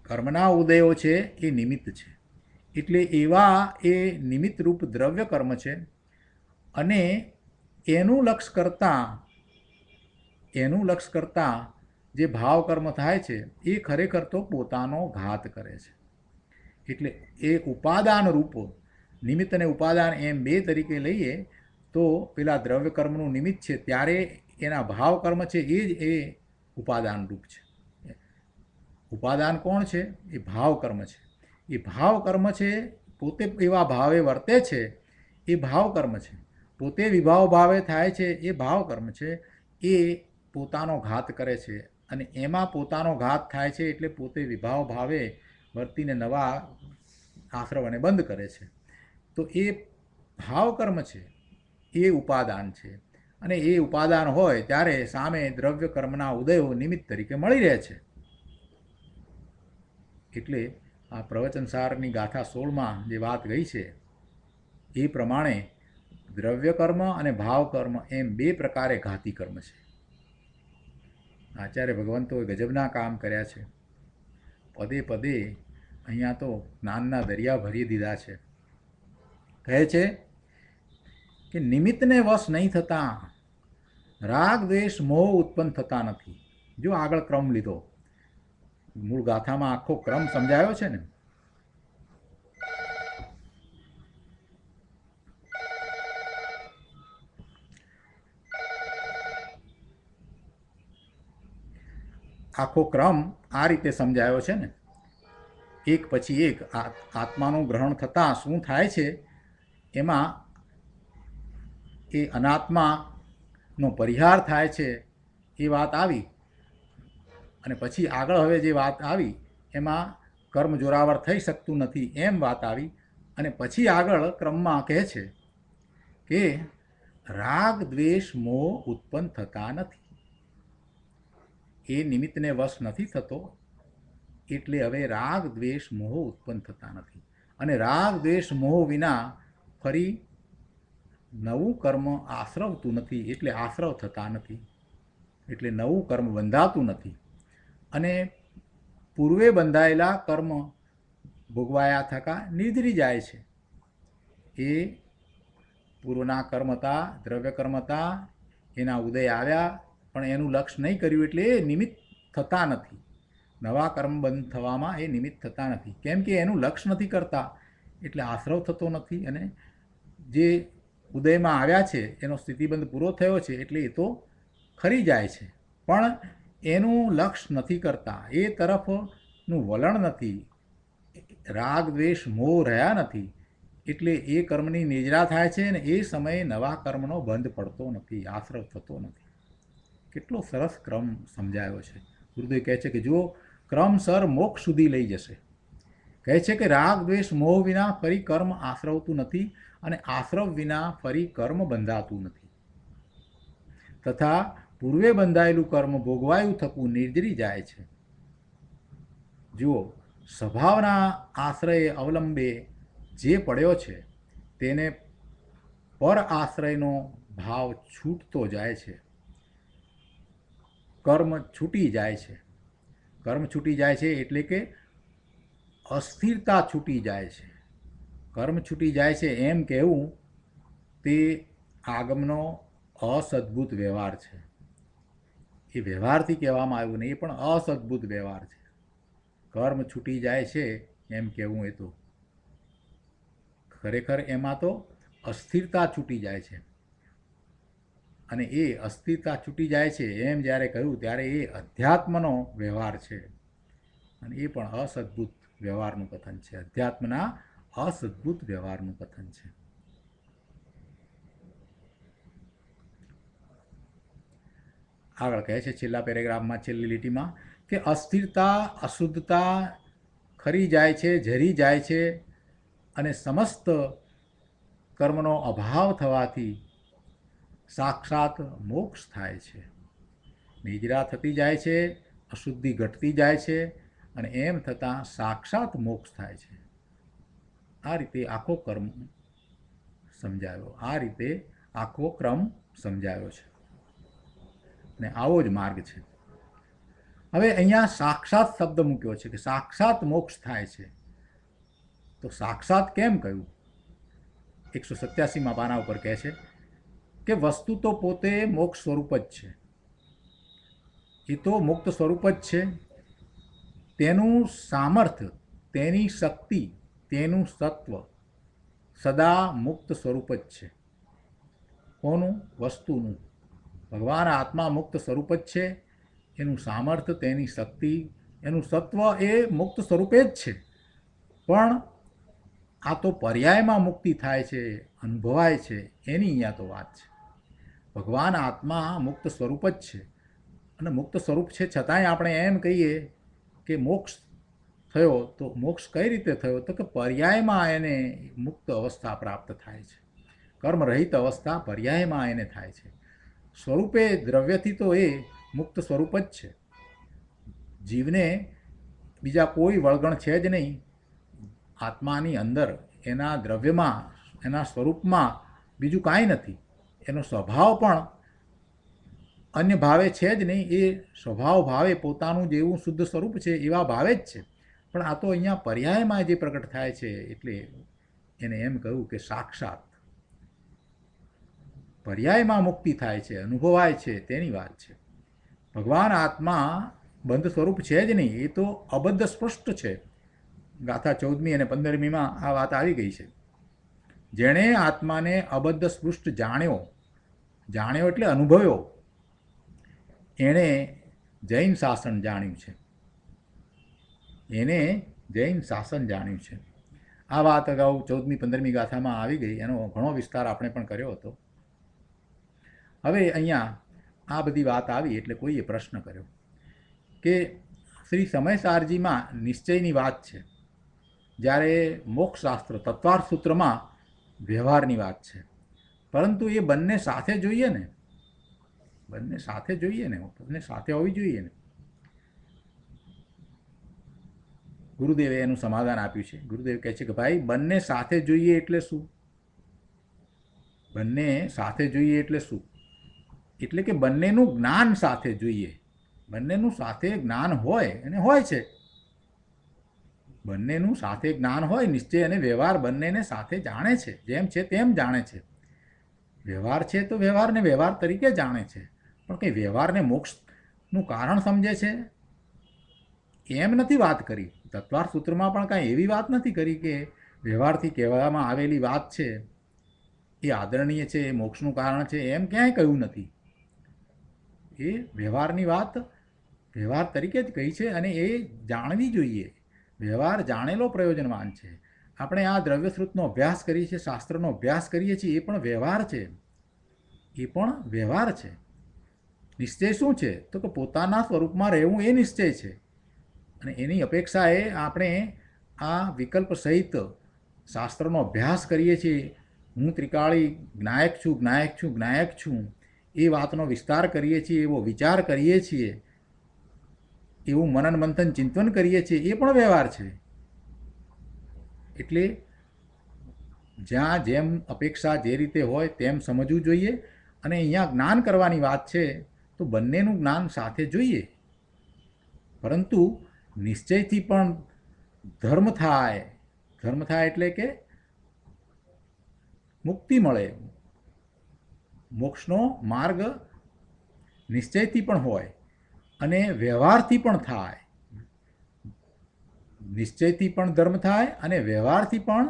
કર્મના ઉદયો છે એ નિમિત્ત છે. એટલે એવા એ નિમિત્તરૂપ દ્રવ્ય કર્મ છે અને એનું લક્ષ કરતાં જે ભાવ કર્મ થાય છે એ ખરેખર તો પોતાનો ઘાત કરે છે. એટલે એ ઉપાદાન રૂપ, નિમિત્ત અને ઉપાદાન એમ 2 તરીકે લઈએ તો પેલા દ્રવ્ય કર્મનું નિમિત્ત છે ત્યારે એના ભાવ કર્મ છે એ જ એ ઉપાદાન રૂપ છે. ઉપાદાન કોણ છે? એ ભાવ કર્મ છે. એ ભાવ કર્મ છે પોતે એવા ભાવે વર્તે છે એ ભાવ કર્મ છે. પોતે વિભાવ ભાવે થાય છે એ ભાવ કર્મ છે. એ પોતાનો ઘાત કરે છે અને એમાં પોતાનો ઘાત થાય છે એટલે પોતે વિભાવ ભાવે વર્તીને નવા આશ્રવને બંધ કરે છે. તો એ ભાવ કર્મ છે, એ ઉપાદાન છે. અને એ ઉપાદાન હોય ત્યારે સામે દ્રવ્ય કર્મના ઉદયો નિમિત્ત તરીકે મળી રહે છે. એટલે આ પ્રવચનસારની ગાથા 16માં જે વાત ગઈ છે એ પ્રમાણે દ્રવ્ય કર્મ અને ભાવ કર્મ એમ બે પ્રકારે ઘાતી કર્મ છે. આચાર્ય ભગવંતોએ ગજબના કામ કર્યા છે. પદે પદે અહીંયા તો જ્ઞાનના દરિયા ભરી દીધા છે. કહે છે કે નિમિત્તને વશ નહીં થતા રાગ દ્વેષ મોહ ઉત્પન્ન થતા નથી. જો આગળ ક્રમ લીધો, મૂળ ગાથામાં આખો ક્રમ સમજાયો છે ને. આખો ક્રમ આ રીતે સમજાયો છે ને. એક પછી એક આત્માનું ગ્રહણ થતાં શું થાય છે એમાં એ અનાત્માનો પરિહાર થાય છે એ વાત આવી. અને પછી આગળ હવે જે વાત આવી એમાં કર્મ જોરાવર થઈ શકતું નથી એમ વાત આવી. અને પછી આગળ ક્રમમાં કહે છે કે રાગ દ્વેષ મોહ ઉત્પન્ન થતા નથી. એ નિમિત્તને વશ નથી થતો એટલે હવે રાગ દ્વેષ મોહ ઉત્પન્ન થતા નથી. અને રાગ દ્વેષ મોહ વિના ફરી નવું કર્મ આશ્રવતું નથી એટલે આશ્રવ થતા નથી. એટલે નવું કર્મ બંધાતું નથી. અને પૂર્વે બંધાયેલા કર્મ ભોગવાયા થકા નિર્જરી જાય છે. એ પૂર્વના કર્મ હતા, દ્રવ્ય કર્મ હતા, એના ઉદય આવ્યા પણ એનું લક્ષ્ય નહીં કર્યું એટલે એ નિમિત્ત થતા નથી. નવા કર્મ બંધ થવામાં એ નિમિત્ત થતા નથી. કેમ કે એનું લક્ષ્ય નથી કરતા એટલે આશ્રવ થતો નથી. અને જે ઉદયમાં આવ્યા છે એનો સ્થિતિબંધ પૂરો થયો છે એટલે એ તો ખરી જાય છે પણ એનું લક્ષ્ય નથી કરતા. એ તરફનું વલણ નથી. રાગ દ્વેષ મોહ રહ્યા નથી એટલે એ કર્મની નિજરા થાય છે અને એ સમયે નવા કર્મનો બંધ પડતો નથી, આશ્રવ થતો નથી. કેટલો સરસ ક્રમ સમજાયો છે. ગુરુદેવ કહે છે કે જો ક્રમસર મોક્ષ સુધી લઈ જશે. કહે છે કે રાગ દ્વેષ મોહ વિના ફરી કર્મ આશ્રવતું નથી અને આશ્રવ વિના ફરી કર્મ બંધાતું નથી. તથા પૂર્વે બંધાયેલું કર્મ ભોગવાયું થકું નિર્જરી જાય છે. જુઓ, સ્વભાવના આશ્રય અવલંબે જે પડ્યો છે તેને પર આશ્રયનો ભાવ છૂટતો જાય છે. કર્મ છૂટી જાય છે. કર્મ છૂટી જાય છે એટલે કે અસ્થિરતા છૂટી જાય છે. કર્મ છૂટી જાય છે એમ કહેવું તે આગમનો અસદ્ભુત વ્યવહાર છે. એ વ્યવહારથી કહેવામાં આવ્યું નહીં, એ પણ અસદ્ભુત વ્યવહાર છે. કર્મ છૂટી જાય છે એમ કહેવું એ તો ખરેખર એમાં તો અસ્થિરતા છૂટી જાય છે. અને એ અસ્થિરતા છૂટી જાય છે એમ જ્યારે કહ્યું ત્યારે એ અધ્યાત્મનો વ્યવહાર છે. અને એ પણ અસદ્ભુત વ્યવહારનું કથન છે. અધ્યાત્મના અસદ્ભુત વ્યવહારનું કથન છે. આગળ કહે છે છેલ્લા પેરેગ્રાફમાં, છેલ્લી લીટીમાં કે અસ્થિરતા અશુદ્ધતા ખરી જાય છે, ઝરી જાય છે અને સમસ્ત કર્મનો અભાવ થવાથી સાક્ષાત મોક્ષ થાય છે. નિજરા થતી જાય છે, અશુદ્ધિ ઘટતી જાય છે અને એમ થતાં સાક્ષાત મોક્ષ થાય છે. આ રીતે આખો કર્મ સમજાયો. આ રીતે આખો ક્રમ સમજાયો છે અને આવો જ માર્ગ છે. હવે અહીંયા સાક્ષાત શબ્દ મૂક્યો છે કે સાક્ષાત મોક્ષ થાય છે. તો સાક્ષાત કેમ કહ્યું? 187માં પાના ઉપર કહે છે કે વસ્તુ તો પોતે મોક્ષ સ્વરૂપ જ છે. એ તો મુક્ત સ્વરૂપ જ છે. તેનું સામર્થ્ય, તેની શક્તિ, તેનું સત્વ સદા મુક્ત સ્વરૂપ જ છે. કોનું? વસ્તુનું. ભગવાન આત્મા મુક્ત સ્વરૂપ જ છે. એનું સામર્થ્ય, તેની શક્તિ, એનું સત્વ એ મુક્ત સ્વરૂપે જ છે. પણ આ તો પર્યાયમાં મુક્તિ થાય છે, અનુભવાય છે, એની અહીંયા તો વાત છે. ભગવાન આત્મા મુક્ત સ્વરૂપ જ છે અને મુક્ત સ્વરૂપ છે છતાંય આપણે એમ કહીએ કે મોક્ષ થયો. તો મોક્ષ કઈ રીતે થયો? તો કે પર્યાયમાં એને મુક્ત અવસ્થા પ્રાપ્ત થાય છે. કર્મરહિત અવસ્થા પર્યાયમાં એને થાય છે. સ્વરૂપે દ્રવ્યથી તો એ મુક્ત સ્વરૂપ જ છે. જીવને બીજા કોઈ વળગણ છે જ નહીં. આત્માની અંદર એના દ્રવ્યમાં એના સ્વરૂપમાં બીજું કાંઈ નથી. એનો સ્વભાવ પણ અન્ય ભાવે છે જ નહીં. એ સ્વભાવ ભાવે પોતાનું જેવું શુદ્ધ સ્વરૂપ છે એવા ભાવે જ છે. પણ આ તો અહીંયા પર્યાયમાં જે પ્રગટ થાય છે એટલે એને એમ કહ્યું કે સાક્ષાત પર્યાયમાં મુક્તિ થાય છે, અનુભવાય છે તેની વાત છે. ભગવાન આત્મા બંધ સ્વરૂપ છે જ નહીં. એ તો અબદ્ધ સ્પષ્ટ છે. ગાથા 14મી અને 15મીમાં આ વાત આવી ગઈ છે. જેણે આત્માને અબદ્ધ સ્પૃષ્ટ જાણ્યો એટલે અનુભવ્યો, એણે જૈન શાસન જાણ્યું છે. એને જૈન શાસન જાણ્યું છે. આ વાત અગાઉ 14મી 15મી ગાથામાં આવી ગઈ. એનો ઘણો વિસ્તાર આપણે પણ કર્યો હતો. હવે અહીંયા આ બધી વાત આવી એટલે કોઈએ પ્રશ્ન કર્યો કે શ્રી સમયસારજીમાં નિશ્ચયની વાત છે, જ્યારે મોક્ષશાસ્ત્ર તત્વાર્થ સૂત્રમાં વ્યવહારની વાત છે. પરંતુ એ બંને સાથે જોઈએ ને, બંને સાથે હોવી જોઈએ ને. ગુરુદેવે એનું સમાધાન આપ્યું છે. ગુરુદેવ કહે છે કે ભાઈ બંને સાથે જોઈએ એટલે શું? બંને સાથે જોઈએ એટલે શું? એટલે કે બંનેનું જ્ઞાન સાથે જોઈએ. બંનેનું સાથે જ્ઞાન હોય અને હોય છે. બંનેનું સાથે જ્ઞાન હોય. નિશ્ચય અને વ્યવહાર બંનેને સાથે જાણે છે. જેમ છે તેમ જાણે છે. વ્યવહાર છે તો વ્યવહારને વ્યવહાર તરીકે જાણે છે. પણ કંઈ વ્યવહારને મોક્ષનું કારણ સમજે છે એમ નથી વાત કરી. તત્વાર્થ સૂત્રમાં પણ કાંઈ એવી વાત નથી કરી કે વ્યવહારથી કહેવામાં આવેલી વાત છે એ આદરણીય છે, એ મોક્ષનું કારણ છે, એમ ક્યાંય કહ્યું નથી. એ વ્યવહારની વાત વ્યવહાર તરીકે જ કહી છે અને એ જાણવી જોઈએ. વ્યવહાર જાણેલો પ્રયોજનવાન છે. આપણે આ દ્રવ્યશ્રુતનો અભ્યાસ કરીએ છીએ, શાસ્ત્રનો અભ્યાસ કરીએ છીએ, એ પણ વ્યવહાર છે. એ પણ વ્યવહાર છે. નિશ્ચય શું છે? તો કે પોતાના સ્વરૂપમાં રહેવું એ નિશ્ચય છે. અને એની અપેક્ષાએ આપણે આ વિકલ્પ સહિત શાસ્ત્રનો અભ્યાસ કરીએ છીએ. હું ત્રિકાળી જ્ઞાયક છું એ વાતનો વિસ્તાર કરીએ છીએ, એવો વિચાર કરીએ છીએ, એવું મનન મંથન ચિંતન કરીએ છીએ, એ પણ વ્યવહાર છે. એટલે જ્યાં જેમ અપેક્ષા જે રીતે હોય તેમ સમજવું જોઈએ. અને અહીંયા જ્ઞાન કરવાની વાત છે તો બંનેનું જ્ઞાન સાથે જોઈએ. પરંતુ નિશ્ચયથી પણ ધર્મ થાય એટલે કે મુક્તિ મળે. મોક્ષનો માર્ગ નિશ્ચયથી પણ હોય અને વ્યવહારથી પણ થાય. નિશ્ચયથી પણ ધર્મ થાય અને વ્યવહારથી પણ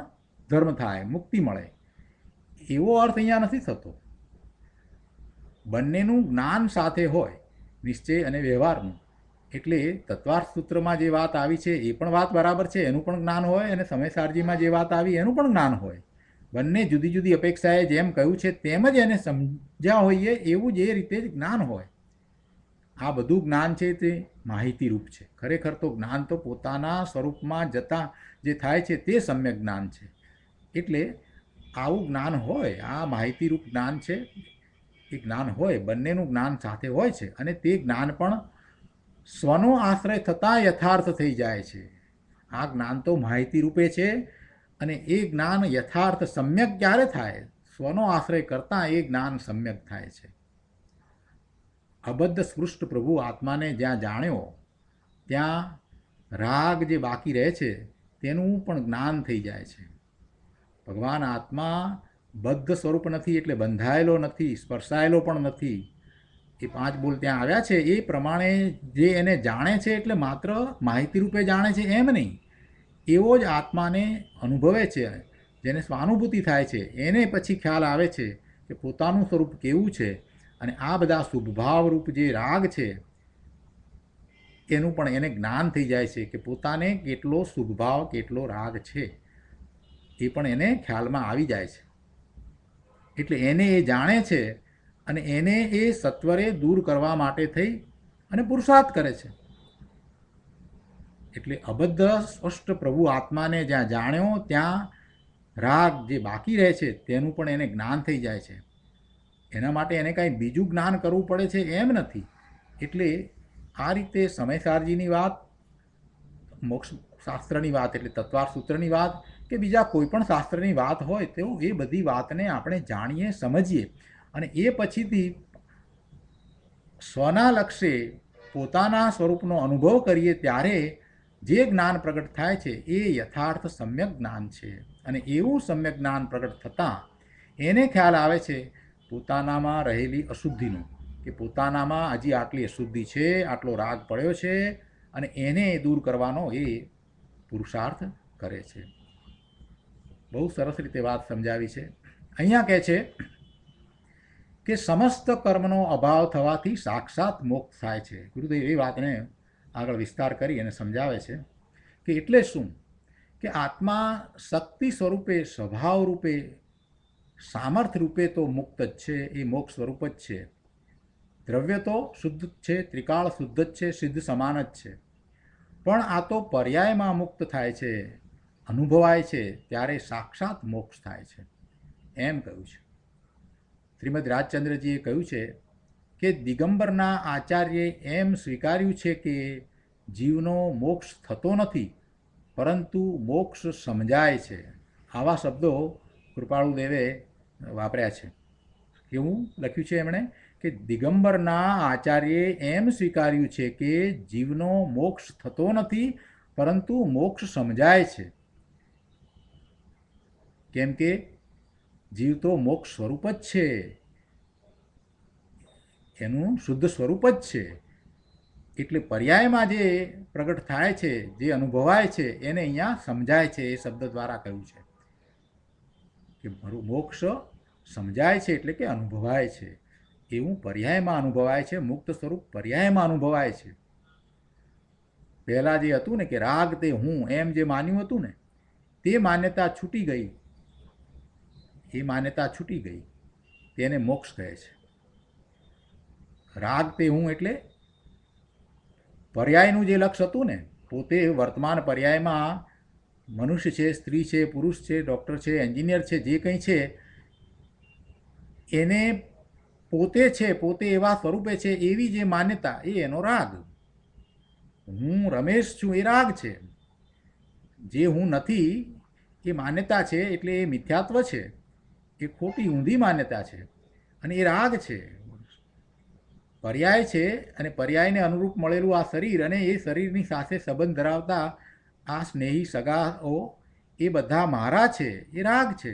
ધર્મ થાય, મુક્તિ મળે. એવો અર્થ અહીંયા નથી થતો. બંનેનું જ્ઞાન સાથે હોય, નિશ્ચય અને વ્યવહારનું. એટલે તત્વાર્થ સૂત્રમાં જે વાત આવી છે એ પણ વાત બરાબર છે, એનું પણ જ્ઞાન હોય, અને સમયસારજીમાં જે વાત આવી એનું પણ જ્ઞાન હોય. બંને જુદી જુદી અપેક્ષાએ જેમ કહ્યું છે તેમ જ એને સમજ્યા હોઈએ એવું જ એ રીતે જ જ્ઞાન હોય. આ બધું જ્ઞાન છે તે માહિતીરૂપ છે. ખરેખર તો જ્ઞાન તો પોતાના સ્વરૂપમાં જતાં જે થાય છે તે સમ્યક જ્ઞાન છે. એટલે આવું જ્ઞાન હોય, આ માહિતીરૂપ જ્ઞાન છે, એ જ્ઞાન હોય, બંનેનું જ્ઞાન સાથે હોય છે. અને તે જ્ઞાન પણ સ્વનો આશ્રય થતાં યથાર્થ થઈ જાય છે. આ જ્ઞાન તો માહિતી રૂપે છે અને એ જ્ઞાન યથાર્થ સમ્યક ક્યારે થાય? સ્વનો આશ્રય કરતાં એ જ્ઞાન સમ્યક થાય છે. અબદ્ધ સ્પૃષ્ટ પ્રભુ આત્માને જ્યાં જાણ્યો ત્યાં રાગ જે બાકી રહે છે તેનું પણ જ્ઞાન થઈ જાય છે. ભગવાન આત્મા બદ્ધ સ્વરૂપ નથી એટલે બંધાયેલો નથી, સ્પર્શાયેલો પણ નથી. એ 5 બોલ ત્યાં આવ્યા છે એ પ્રમાણે જે એને જાણે છે એટલે માત્ર માહિતી રૂપે જાણે છે એમ નહીં. એવો જ આત્માને અનુભવે છે, જેને સ્વાનુભૂતિ થાય છે, એને પછી ખ્યાલ આવે છે કે પોતાનું સ્વરૂપ કેવું છે. અને આ બધા શુભભાવરૂપ જે રાગ છે એનું પણ એને જ્ઞાન થઈ જાય છે કે પોતાને કેટલો શુભભાવ કેટલો રાગ છે એ પણ એને ખ્યાલમાં આવી જાય છે. એટલે એને એ જાણે છે અને એને એ સત્વરે દૂર કરવા માટે થઈ અને પુરુષાર્થ કરે છે. એટલે અબદ્ધ સ્પષ્ટ પ્રભુ આત્માને જ્યાં જાણ્યો ત્યાં રાગ જે બાકી રહે છે તેનું પણ એને જ્ઞાન થઈ જાય છે. એના માટે એને કાંઈ બીજું જ્ઞાન કરવું પડે છે એમ નથી. એટલે આ રીતે સમયસારજીની વાત મોક્ષ શાસ્ત્રની વાત એટલે તત્વાર્થ સૂત્રની વાત કે બીજા કોઈ પણ શાસ્ત્રની વાત હોય તો એ બધી વાતને આપણે જાણીએ સમજીએ અને એ પછીથી સ્વના લક્ષ્ય પોતાના સ્વરૂપનો અનુભવ કરીએ ત્યારે જે જ્ઞાન પ્રગટ થાય છે એ યથાર્થ સમ્યક જ્ઞાન છે. અને એવું સમ્યક જ્ઞાન પ્રગટ થતાં એને ખ્યાલ આવે છે પોતાનામાં રહેલી અશુદ્ધિનો, કે પોતાનામાં હજી આટલી અશુદ્ધિ છે, આટલો રાગ પડ્યો છે અને એને દૂર કરવાનો એ પુરુષાર્થ કરે છે. બહુ સરસ રીતે વાત સમજાવી છે. અહીંયા કહે છે કે સમસ્ત કર્મનો અભાવ થવાથી સાક્ષાત મોક્ષ થાય છે. ગુરુદેવ એ વાતને આગળ વિસ્તાર કરી અને સમજાવે છે કે એટલે શું કે આત્મા શક્તિ સ્વરૂપે, સ્વભાવ રૂપે, સામર્થ્ય રૂપે તો મુક્ત જ છે, એ મોક્ષ સ્વરૂપ જ છે. દ્રવ્ય તો શુદ્ધ જ છે, ત્રિકાળ શુદ્ધ જ છે, સિદ્ધ સમાન જ છે. પણ આ તો પર્યાયમાં મુક્ત થાય છે, અનુભવાય છે ત્યારે સાક્ષાત મોક્ષ થાય છે એમ કહ્યું છે. શ્રીમદ રાજચંદ્રજીએ કહ્યું છે કે દિગંબરના આચાર્યે એમ સ્વીકાર્યું છે કે જીવનો મોક્ષ થતો નથી પરંતુ મોક્ષ સમજાય છે. આવા શબ્દો કૃપાળુદેવે વાપર્યા છે. કેવું લખ્યું છે એમણે કે દિગંબરના આચાર્યે એમ સ્વીકાર્યું છે કે જીવનો મોક્ષ થતો નથી પરંતુ મોક્ષ સમજાય છે. કેમ કે જીવ તો મોક્ષ સ્વરૂપ જ છે, એનું શુદ્ધ સ્વરૂપ જ છે. એટલે પર્યાયમાં જે પ્રગટ થાય છે, જે અનુભવાય છે એને અહીંયા સમજાય છે એ શબ્દ દ્વારા કહ્યું છે કે મોક્ષ સમજાય છે એટલે કે અનુભવાય છે. એવું પર્યાયમાં અનુભવાય છે, મુક્ત સ્વરૂપ પર્યાયમાં અનુભવાય છે. પહેલાં જે હતું ને કે રાગ તે હું એમ જે માન્યું હતું ને તે માન્યતા છૂટી ગઈ, એ માન્યતા છૂટી ગઈ તેને મોક્ષ કહે છે. રાગ તે હું એટલે પર્યાયનું જે લક્ષ હતું ને, પોતે વર્તમાન પર્યાયમાં મનુષ્ય છે, સ્ત્રી છે, પુરુષ છે, ડૉક્ટર છે, એન્જિનિયર છે, જે કંઈ છે એને પોતે છે, પોતે એવા સ્વરૂપે છે એવી જે માન્યતા એ એનો રાગ. હું રમેશ છું એ રાગ છે. જે હું નથી એ માન્યતા છે એટલે એ મિથ્યાત્વ છે, એ ખોટી ઊંધી માન્યતા છે અને એ રાગ છે. પર્યાય છે અને પર્યાયને અનુરૂપ મળેલું આ શરીર અને એ શરીરની સાથે સંબંધ ધરાવતા આ સ્નેહી સગાઓ એ બધા મારા છે, એ રાગ છે.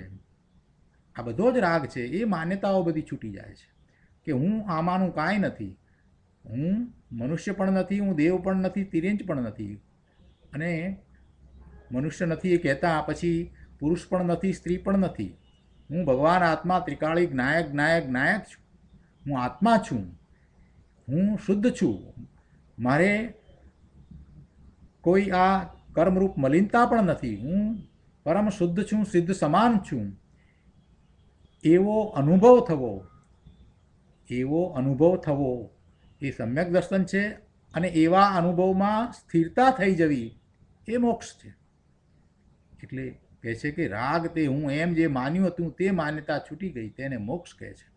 આ બધો જ રાગ છે. એ માન્યતાઓ બધી છૂટી જાય છે કે હું આમાંનું કાંઈ નથી, હું મનુષ્ય પણ નથી, હું દેવ પણ નથી, તિર્યંચ પણ નથી. અને મનુષ્ય નથી એ કહેતા પછી પુરુષ પણ નથી, સ્ત્રી પણ નથી. હું ભગવાન આત્મા ત્રિકાળી જ્ઞાયક જ્ઞાયક જ્ઞાયક છું. હું આત્મા છું, હું શુદ્ધ છું. મારે કોઈ આ કર્મરૂપ મલિનતા પણ નથી. હું પરમ શુદ્ધ છું, સિદ્ધ સમાન છું. એવો અનુભવ થવો એ સમ્યક દર્શન છે અને એવા અનુભવમાં સ્થિરતા થઈ જવી એ મોક્ષ છે. એટલે કહે છે કે રાગ તે હું એમ જે માન્યું હતું તે માન્યતા છૂટી ગઈ તેને મોક્ષ કહે છે.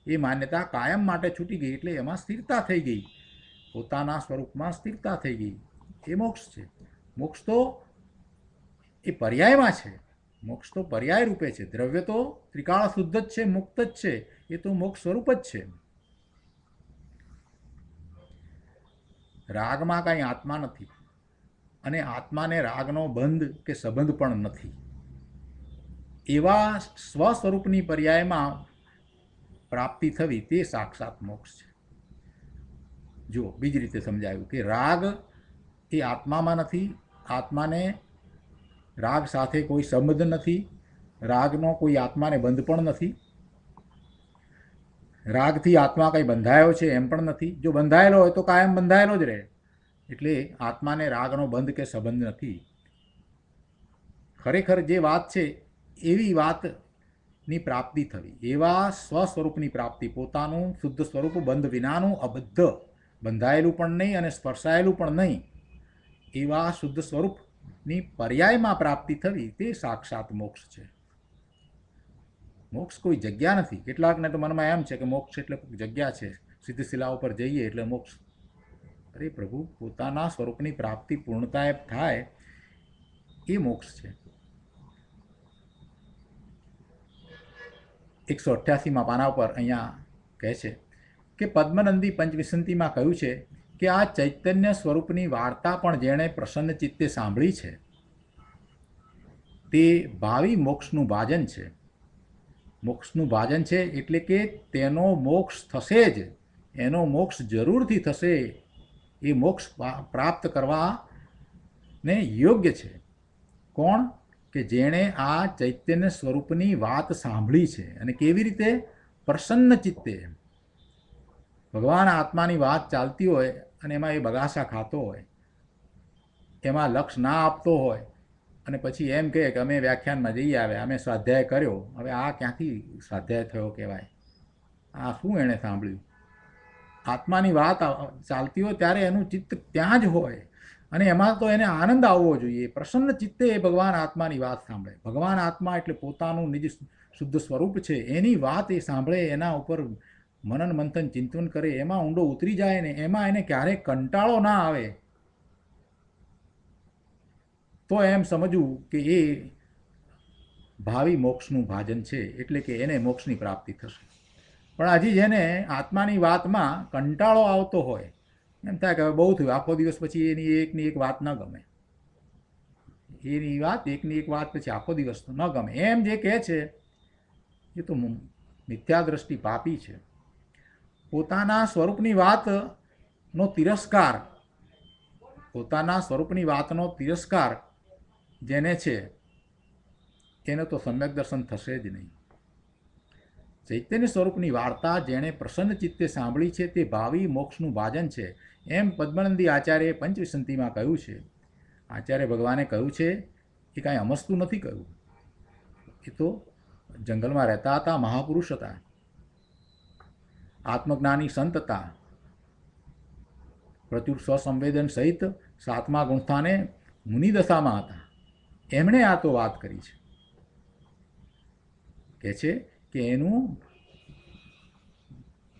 એ માન્યતા કાયમ માટે છૂટી ગઈ એટલે એમાં સ્થિરતા થઈ ગઈ, પોતાના સ્વરૂપમાં સ્થિરતા થઈ ગઈ, એ મોક્ષ છે. મોક્ષ તો એ પર્યાયમાં છે, મોક્ષ તો પર્યાય રૂપે છે. દ્રવ્ય તો ત્રિકાળ શુદ્ધ જ છે, મુક્ત જ છે, એ તો મોક્ષ સ્વરૂપ જ છે. રાગમાં કાંઈ આત્મા નથી અને આત્માને રાગનો બંધ કે સંબંધ પણ નથી. એવા સ્વ સ્વરૂપની પર્યાયમાં પ્રાપ્તિ થવી તે સાક્ષાત મોક્ષ છે. જો બીજી રીતે સમજાયું કે રાગ એ આત્મામાં નથી, આત્માને રાગ સાથે કોઈ સંબંધ નથી, રાગનો કોઈ આત્માને બંધ પણ નથી. રાગથી આત્મા કંઈ બંધાયો છે એમ પણ નથી. જો બંધાયેલો હોય તો કાયમ બંધાયેલો જ રહે. એટલે આત્માને રાગનો બંધ કે સંબંધ નથી. ખરેખર જે વાત છે એવી વાતની પ્રાપ્તિ થવી, એવા સ્વ સ્વરૂપની પ્રાપ્તિ, પોતાનું શુદ્ધ સ્વરૂપ બંધ વિનાનું, અબદ્ધ, બંધાયેલું પણ નહીં અને સ્પર્શાયેલું પણ નહીં, એવા શુદ્ધ સ્વરૂપની પર્યાયમાં પ્રાપ્તિ થવી તે સાક્ષાત મોક્ષ છે. મોક્ષ કોઈ જગ્યા નથી. કેટલાકને તો મનમાં એમ છે કે મોક્ષ એટલે કોઈ જગ્યા છે, સીધી શિલા ઉપર જઈએ એટલે મોક્ષ. અરે પ્રભુ, પોતાના સ્વરૂપની પ્રાપ્તિ પૂર્ણતાએ થાય એ મોક્ષ છે. 188માં પાના ઉપર અહીંયા કહે છે કે પદ્મનંદી પંચવિસંતિમાં કહ્યું છે કે આ ચૈતન્ય સ્વરૂપની વાર્તા પણ જેણે પ્રસન્ન ચિત્તે સાંભળી છે તે ભાવિ મોક્ષનું ભાજન છે. મોક્ષનું ભાજન છે એટલે કે તેનો મોક્ષ થશે જ, એનો મોક્ષ જરૂરથી થશે. એ મોક્ષ પ્રાપ્ત કરવાને યોગ્ય છે. કોણ? કે જેણે આ ચૈતન્ય સ્વરૂપની વાત સાંભળી છે. અને કેવી રીતે? પ્રસન્ન ચિત્તે. ભગવાન આત્માની વાત ચાલતી હોય અને એમાં એ બગાસા ખાતો હોય, એમાં લક્ષ ના આપતો હોય અને પછી એમ કહે કે અમે વ્યાખ્યાનમાં જઈ આવ્યા, અમે સ્વાધ્યાય કર્યો. હવે આ ક્યાંથી સ્વાધ્યાય થયો કહેવાય? આ શું એણે સાંભળ્યું? આત્માની વાત ચાલતી હોય ત્યારે એનું ચિત્ત ત્યાં જ હોય અને એમાં તો એને આનંદ આવવો જોઈએ. પ્રસન્ન ચિત્તે એ ભગવાન આત્માની વાત સાંભળે. ભગવાન આત્મા એટલે પોતાનું નિજ શુદ્ધ સ્વરૂપ છે, એની વાત એ સાંભળે, એના ઉપર મનન મંથન ચિંતન કરે, એમાં ઊંડો ઉતરી જાય ને એમાં એને ક્યારેય કંટાળો ના આવે તો એમ સમજવું કે એ ભાવિ મોક્ષનું ભાજન છે, એટલે કે એને મોક્ષની પ્રાપ્તિ થશે. પણ હજી જેને આત્માની વાતમાં કંટાળો આવતો હોય, એમ થાય કે હવે બહુ થયું, આખો દિવસ પછી એની એકની એક વાત ન ગમે, એની વાત એકની એક વાત પછી આખો દિવસ તો ન ગમે, એમ જે કહે છે એ તો મિથ્યા દ્રષ્ટિ પાપી છે. પોતાના સ્વરૂપની વાતનો તિરસ્કાર, પોતાના સ્વરૂપની વાતનો તિરસ્કાર જેને છે એને તો સમ્યક દર્શન થશે જ નહીં. ચૈતન્ય સ્વરૂપની વાર્તા જેણે પ્રસન્ન ચિત્તે સાંભળી છે તે ભાવિ મોક્ષનું ભાજન છે, એમ પદ્મનંદી આચાર્યએ પંચવિસંતિમાં કહ્યું છે. આચાર્ય ભગવાને કહ્યું છે એ કાંઈ અમસ્તું નથી કહ્યું. એ તો જંગલમાં રહેતા હતા, મહાપુરુષ હતા, આત્મજ્ઞાની સંત હતા, પ્રચુર સ્વસંવેદન સહિત 7મા ગુણસ્થાને મુનિદશામાં હતા. એમણે આ તો વાત કરી છે. કહે છે કે એનું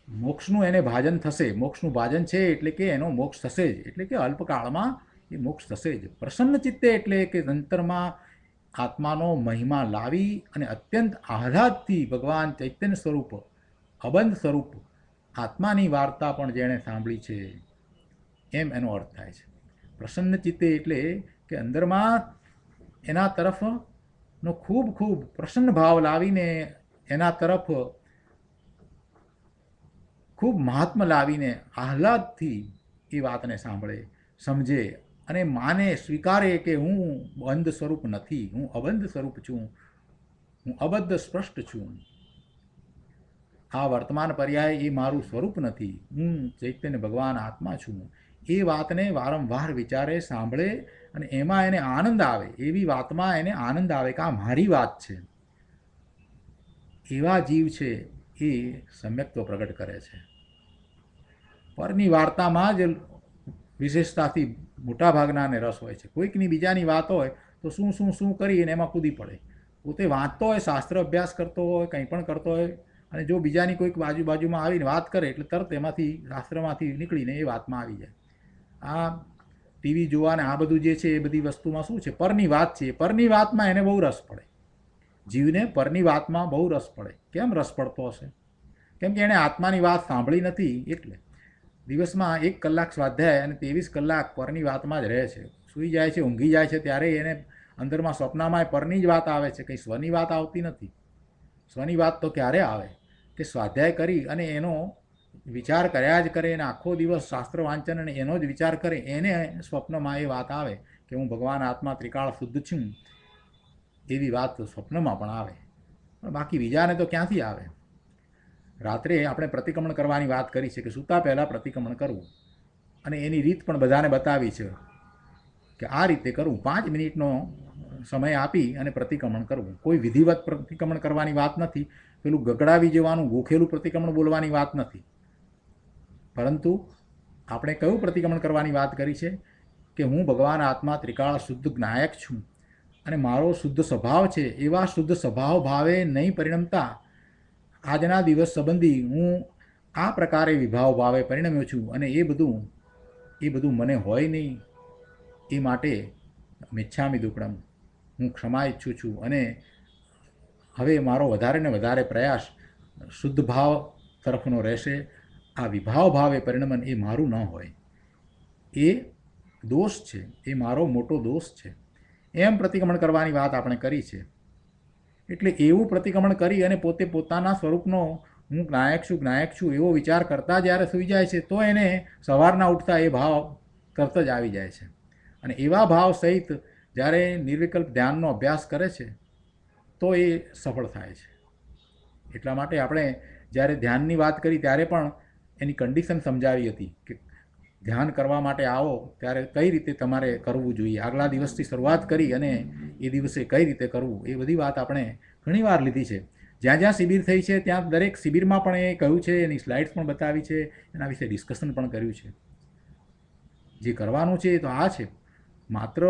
મોક્ષનું એને ભાજન થશે. મોક્ષનું ભાજન છે એટલે કે એનો મોક્ષ થશે જ, એટલે કે અલ્પકાળમાં એ મોક્ષ થશે જ. પ્રસન્ન ચિત્તે એટલે કે અંતરમાં આત્માનો મહિમા લાવી અને અત્યંત આહ્લાદથી ભગવાન ચૈતન્ય સ્વરૂપ, અબંધ સ્વરૂપ આત્માની વાર્તા પણ જેણે સાંભળી છે એમ એનો અર્થ થાય છે. પ્રસન્ન ચિત્તે એટલે કે અંદરમાં એના તરફનો ખૂબ ખૂબ પ્રસન્ન ભાવ લાવીને, એના તરફ ખૂબ મહાત્મ લાવીને આહ્લાદથી એ વાતને સાંભળે, સમજે અને માને, સ્વીકારે કે હું બંધ સ્વરૂપ નથી, હું અબંધ સ્વરૂપ છું, હું અબદ્ધ સ્પષ્ટ છું. આ વર્તમાન પર્યાય એ મારું સ્વરૂપ નથી, હું ચૈતન્ય ભગવાન આત્મા છું. એ વાતને વારંવાર વિચારે, સાંભળે અને એમાં એને આનંદ આવે, એવી વાતમાં એને આનંદ આવે કે આ મારી વાત છે. એવા જીવ છે એ સમ્યક્ત્વ પ્રગટ કરે છે. પરની વાર્તામાં જ વિશેષતાથી મોટાભાગનાને રસ હોય છે. કોઈકની બીજાની વાત હોય તો શું શું શું કરીને એમાં કૂદી પડે. પોતે વાંચતો હોય, શાસ્ત્ર અભ્યાસ કરતો હોય, કંઈ પણ કરતો હોય અને જો બીજાની કોઈક બાજુમાં આવીને વાત કરે એટલે તરત એમાંથી શાસ્ત્રમાંથી નીકળીને એ વાતમાં આવી જાય. આ ટીવી જોવા ને આ બધું જે છે એ બધી વસ્તુમાં શું છે? પરની વાત છે. પરની વાતમાં એને બહુ રસ પડે. જીવને પરની વાતમાં બહુ રસ પડે. કેમ રસ પડતો હશે? કેમ કે એણે આત્માની વાત સાંભળી નથી. એટલે દિવસમાં 1 કલાક સ્વાધ્યાય અને 23 કલાક પરની વાતમાં જ રહે છે. સૂઈ જાય છે, ઊંઘી જાય છે ત્યારે એને અંદરમાં સ્વપ્નમાં પરની જ વાત આવે છે, કંઈ સ્વની વાત આવતી નથી. સ્વની વાત તો ક્યારે આવે કે સ્વાધ્યાય કરી અને એનો વિચાર કર્યા જ કરે અને આખો દિવસ શાસ્ત્ર વાંચન અને એનો જ વિચાર કરે, એને સ્વપ્નમાં એ વાત આવે કે હું ભગવાન આત્મા ત્રિકાળ શુદ્ધ છું. એવી વાત સ્વપ્નમાં પણ આવે, પણ બાકી બીજાને તો ક્યાંથી આવે? રાત્રે આપણે પ્રતિક્રમણ કરવાની વાત કરી છે કે સૂતા પહેલાં પ્રતિક્રમણ કરવું, અને એની રીત પણ બધાને બતાવી છે કે આ રીતે કરવું. 5 મિનિટનો સમય આપી અને પ્રતિક્રમણ કરવું. કોઈ વિધિવત પ્રતિક્રમણ કરવાની વાત નથી, પેલું ગગડાવી જવાનું ગોખેલું પ્રતિક્રમણ બોલવાની વાત નથી. પરંતુ આપણે કયું પ્રતિક્રમણ કરવાની વાત કરી છે કે હું ભગવાન આત્મા ત્રિકાળ શુદ્ધ જ્ઞાયક છું અને મારો શુદ્ધ સ્વભાવ છે. એવા શુદ્ધ સ્વભાવ ભાવે નહીં પરિણમતા આજના દિવસ સંબંધી હું આ પ્રકારે વિભાવ ભાવે પરિણમ્યો છું અને એ બધું એ બધું મને હોય નહીં. એ માટે મિચ્છામિ દુક્કડમ, હું ક્ષમા ઈચ્છું છું. અને હવે મારો વધારે ને વધારે પ્રયાસ શુદ્ધ ભાવ તરફનો રહેશે. આ વિભાવ ભાવ એ પરિણમન એ મારું ન હોય, એ દોષ છે, એ મારો મોટો દોષ છે. એમ પ્રતિક્રમણ કરવાની વાત આપણે કરી છે. એટલે એવું પ્રતિક્રમણ કરી અને પોતે પોતાના સ્વરૂપનો હું જ્ઞાયક છું એવો વિચાર કરતાં જ્યારે સૂઈ જાય છે, તો એને સવારના ઉઠતા એ ભાવ તરત જ આવી જાય છે. અને એવા ભાવ સહિત જ્યારે નિર્વિકલ્પ ધ્યાનનો અભ્યાસ કરે છે, તો એ સફળ થાય છે. એટલા માટે આપણે જ્યારે ધ્યાનની વાત કરી ત્યારે પણ એની કન્ડિશન સમજાવી હતી કે ધ્યાન કરવા માટે આવો ત્યારે કઈ રીતે તમારે કરવું જોઈએ. આગલા દિવસથી શરૂઆત કરી અને એ દિવસે કઈ રીતે કરવું, એ બધી વાત આપણે ઘણીવાર લીધી છે. જ્યાં જ્યાં શિબિર થઈ છે ત્યાં દરેક શિબિરમાં પણ એ કહ્યું છે, એની સ્લાઇડ્સ પણ બતાવી છે, એના વિશે ડિસ્કશન પણ કર્યું છે. જે કરવાનું છે એ તો આ છે, માત્ર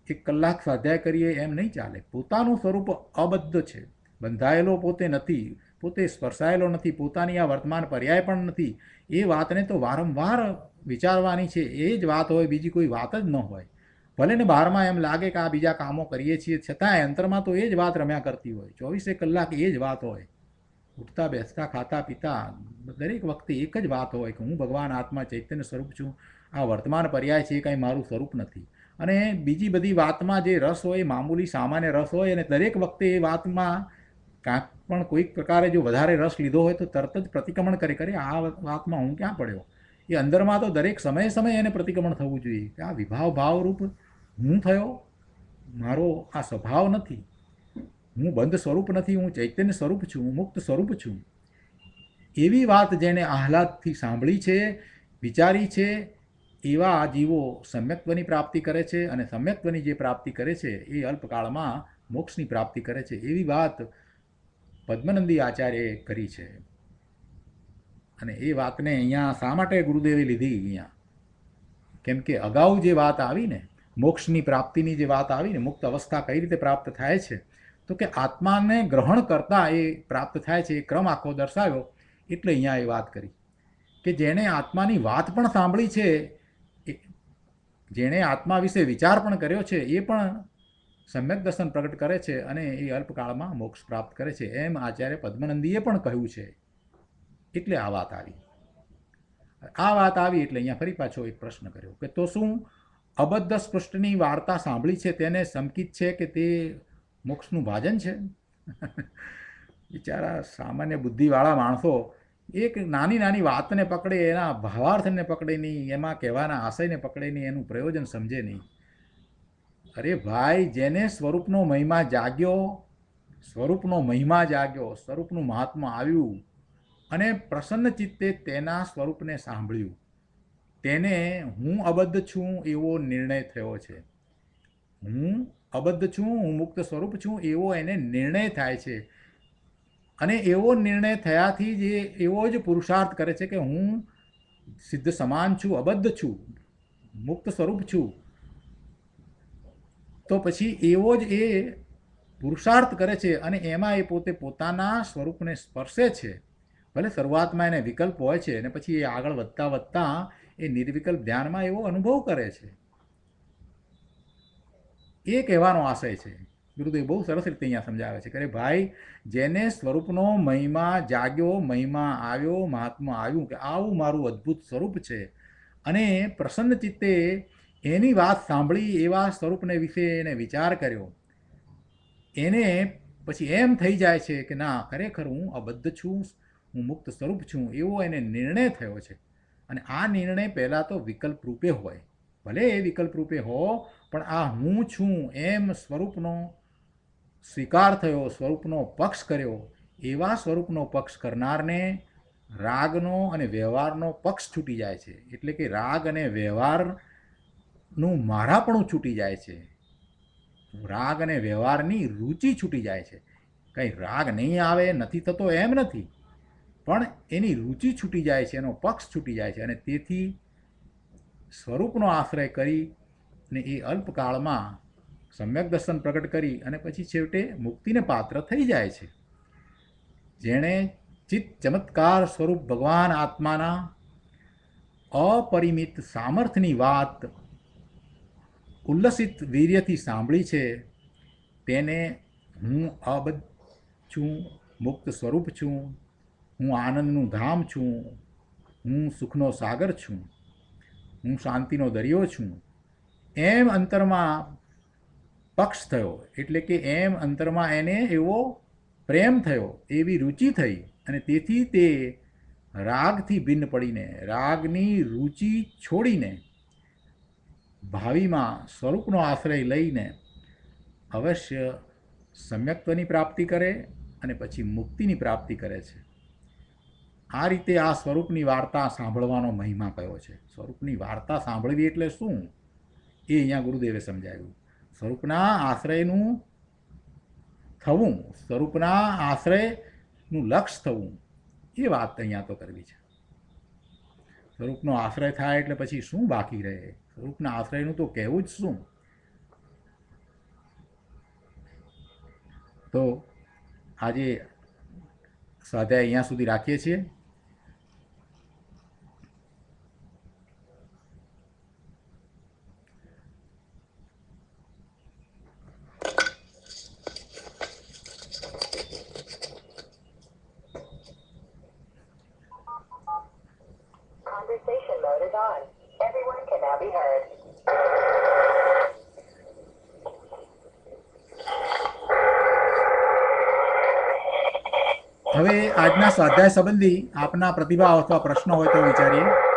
1 કલાક સ્વાધ્યાય કરીએ એમ નહીં ચાલે. પોતાનું સ્વરૂપ અબદ્ધ છે, બંધાયેલો પોતે નથી, પોતે સ્પર્શાયેલો નથી, પોતાની આ વર્તમાન પર્યાય પણ નથી. એ વાતને તો વારંવાર વિચારવાની છે. એ જ વાત હોય, બીજી કોઈ વાત જ ન હોય. ભલે ને બહારમાં એમ લાગે કે આ બીજા કામો કરીએ છીએ, છતાંય અંતરમાં તો એ જ વાત રમ્યા કરતી હોય. 24 કલાક એ જ વાત હોય. ઉઠતા બેસતા ખાતા પીતા દરેક વખતે એક જ વાત હોય કે હું ભગવાન આત્મા ચૈતન્ય સ્વરૂપ છું. આ વર્તમાન પર્યાય છે, એ કાંઈ મારું સ્વરૂપ નથી. અને બીજી બધી વાતમાં જે રસ હોય, મામૂલી સામાન્ય રસ હોય, અને દરેક વખતે એ વાતમાં કાંઈક પણ કોઈક પ્રકારે જો વધારે રસ લીધો હોય તો તરત જ પ્રતિક્રમણ કરે આ વાતમાં હું ક્યાં પડ્યો. એ અંદરમાં તો દરેક સમયે સમયે એને પ્રતિક્રમણ થવું જોઈએ કે આ વિભાવ ભાવરૂપ હું થયો, મારો આ સ્વભાવ નથી, હું બંધ સ્વરૂપ નથી, હું ચૈતન્ય સ્વરૂપ છું, હું મુક્ત સ્વરૂપ છું. એવી વાત જેને આહલાદથી સાંભળી છે, વિચારી છે, એવા જીવો સમ્યક્ત્વની પ્રાપ્તિ કરે છે. અને સમ્યક્ત્વની જે પ્રાપ્તિ કરે છે એ અલ્પકાળમાં મોક્ષની પ્રાપ્તિ કરે છે. એવી વાત પદ્મનંદી આચાર્યએ કરી છે. અને એ વાતને અહીંયા શા માટે ગુરુદેવે લીધી? અહીંયા કેમ કે અગાઉ જે વાત આવી ને, મોક્ષની પ્રાપ્તિની જે વાત આવી ને, મુક્ત અવસ્થા કઈ રીતે પ્રાપ્ત થાય છે, તો કે આત્માને ગ્રહણ કરતાં એ પ્રાપ્ત થાય છે. એ ક્રમ આખો દર્શાવ્યો. એટલે અહીંયા એ વાત કરી કે જેણે આત્માની વાત પણ સાંભળી છે, જેણે આત્મા વિશે વિચાર પણ કર્યો છે, એ પણ સમ્યક દર્શન પ્રગટ કરે છે અને એ અલ્પકાળમાં મોક્ષ પ્રાપ્ત કરે છે. એમ આચાર્ય પદ્મનંદીએ પણ કહ્યું છે. એટલે આ વાત આવી. એટલે અહીંયા ફરી પાછો એક પ્રશ્ન કર્યો કે તો શું અબદ્ધ સ્પૃષ્ટની વાર્તા સાંભળી છે તેને સંકિત છે કે તે મોક્ષનું ભાજન છે? બિચારા સામાન્ય બુદ્ધિવાળા માણસો એક નાની નાની વાતને પકડે, એના ભાવાર્થને પકડે નહીં, એમાં કહેવાના આશયને પકડે નહીં, એનું પ્રયોજન સમજે નહીં. અરે ભાઈ, જેને સ્વરૂપનો મહિમા જાગ્યો, સ્વરૂપનું મહાત્મા આવ્યું અને પ્રસન્ન ચિત્તે તેના સ્વરૂપને સાંભળ્યું, તેને હું અબદ્ધ છું એવો નિર્ણય થયો છે. હું અબદ્ધ છું, હું મુક્ત સ્વરૂપ છું એવો એને નિર્ણય થાય છે. અને એવો નિર્ણય થયાથી જ એવો જ પુરુષાર્થ કરે છે કે હું સિદ્ધ સમાન છું, અબદ્ધ છું, મુક્ત સ્વરૂપ છું. તો પછી એવો જ એ પુરુષાર્થ કરે છે અને એમાં એ પોતે પોતાના સ્વરૂપને સ્પર્શે છે. ભલે શરૂઆતમાં એને વિકલ્પ હોય છે અને પછી એ આગળ વધતા વધતા એ નિર્વિકલ્પ ધ્યાનમાં એવો અનુભવ કરે છે. એ કહેવાનો આશય છે. ગુરુદેવ બહુ સરસ રીતે અહીંયા સમજાવે છે કે ભાઈ, જેને સ્વરૂપનો મહિમા જાગ્યો, મહિમા આવ્યો, મહાત્મા આવ્યું કે આવું મારું અદ્ભુત સ્વરૂપ છે, અને પ્રસન્ન ચિત્તે એની વાત સાંભળી, એવા સ્વરૂપને વિશે એને વિચાર કર્યો, એને પછી એમ થઈ જાય છે કે ના, ખરેખર હું અબદ્ધ છું, હું મુક્ત સ્વરૂપ છું એવો એને નિર્ણય થયો છે. અને આ નિર્ણય પહેલાં તો વિકલ્પ રૂપે હોય, ભલે એ વિકલ્પ રૂપે હો, પણ આ હું છું એમ સ્વરૂપનો સ્વીકાર થયો, સ્વરૂપનો પક્ષ કર્યો. એવા સ્વરૂપનો પક્ષ કરનારને રાગનો અને વ્યવહારનો પક્ષ છૂટી જાય છે. એટલે કે રાગ અને વ્યવહારનું મારાપણું છૂટી જાય છે, રાગ અને વ્યવહારની રુચિ છૂટી જાય છે. કંઈ રાગ નહીં આવે, નથી થતો એમ નથી, પણ એની રુચિ છૂટી જાય છે, એનો પક્ષ છૂટી જાય છે. અને તેથી સ્વરૂપનો આશ્રય કરી અને એ અલ્પકાળમાં સમ્યક દર્શન પ્રગટ કરી અને પછી છેવટે મુક્તિને પાત્ર થઈ જાય છે. જેણે ચિત્ત ચમત્કાર સ્વરૂપ ભગવાન આત્માના અપરિમિત સામર્થ્યની વાત ઉલ્લસિત વીર્યથી સાંભળી છે તેને હું અબદ્ધ છું, મુક્ત સ્વરૂપ છું, હું આનંદનું ધામ છું, હું સુખનો સાગર છું, હું શાંતિનો દરિયો છું, એમ અંતરમાં પક્ષ થયો. એટલે કે એમ અંતરમાં એને એવો પ્રેમ થયો, એવી રુચિ થઈ, અને તેથી તે રાગથી ભિન્ન પડીને, રાગની રુચિ છોડીને ભાવિમાં સ્વરૂપનો આશ્રય લઈને અવશ્ય સમ્યક્ત્વની પ્રાપ્તિ કરે અને પછી મુક્તિની પ્રાપ્તિ કરે છે. આ રીતે આ સ્વરૂપની વાર્તા સાંભળવાનો મહિમા કયો છે. સ્વરૂપની વાર્તા સાંભળવી એટલે શું એ અહીંયા ગુરુદેવે સમજાવ્યું. સ્વરૂપના આશ્રયનું થવું, સ્વરૂપના આશ્રયનું લક્ષ થવું, એ વાત અહીંયા તો કરવી છે. સ્વરૂપનો આશ્રય થાય એટલે પછી શું બાકી રહે? સ્વરૂપના આશ્રયનું તો કહેવું જ શું. તો આજે સ્વાધ્યાય અહીંયા સુધી રાખીએ છીએ. Conversation mode is on. Everyone can now be heard. હવે આજના સ્વાધ્યાય સંબંધી આપના પ્રતિભાવ અથવા પ્રશ્નો હોય તો વિચારીએ.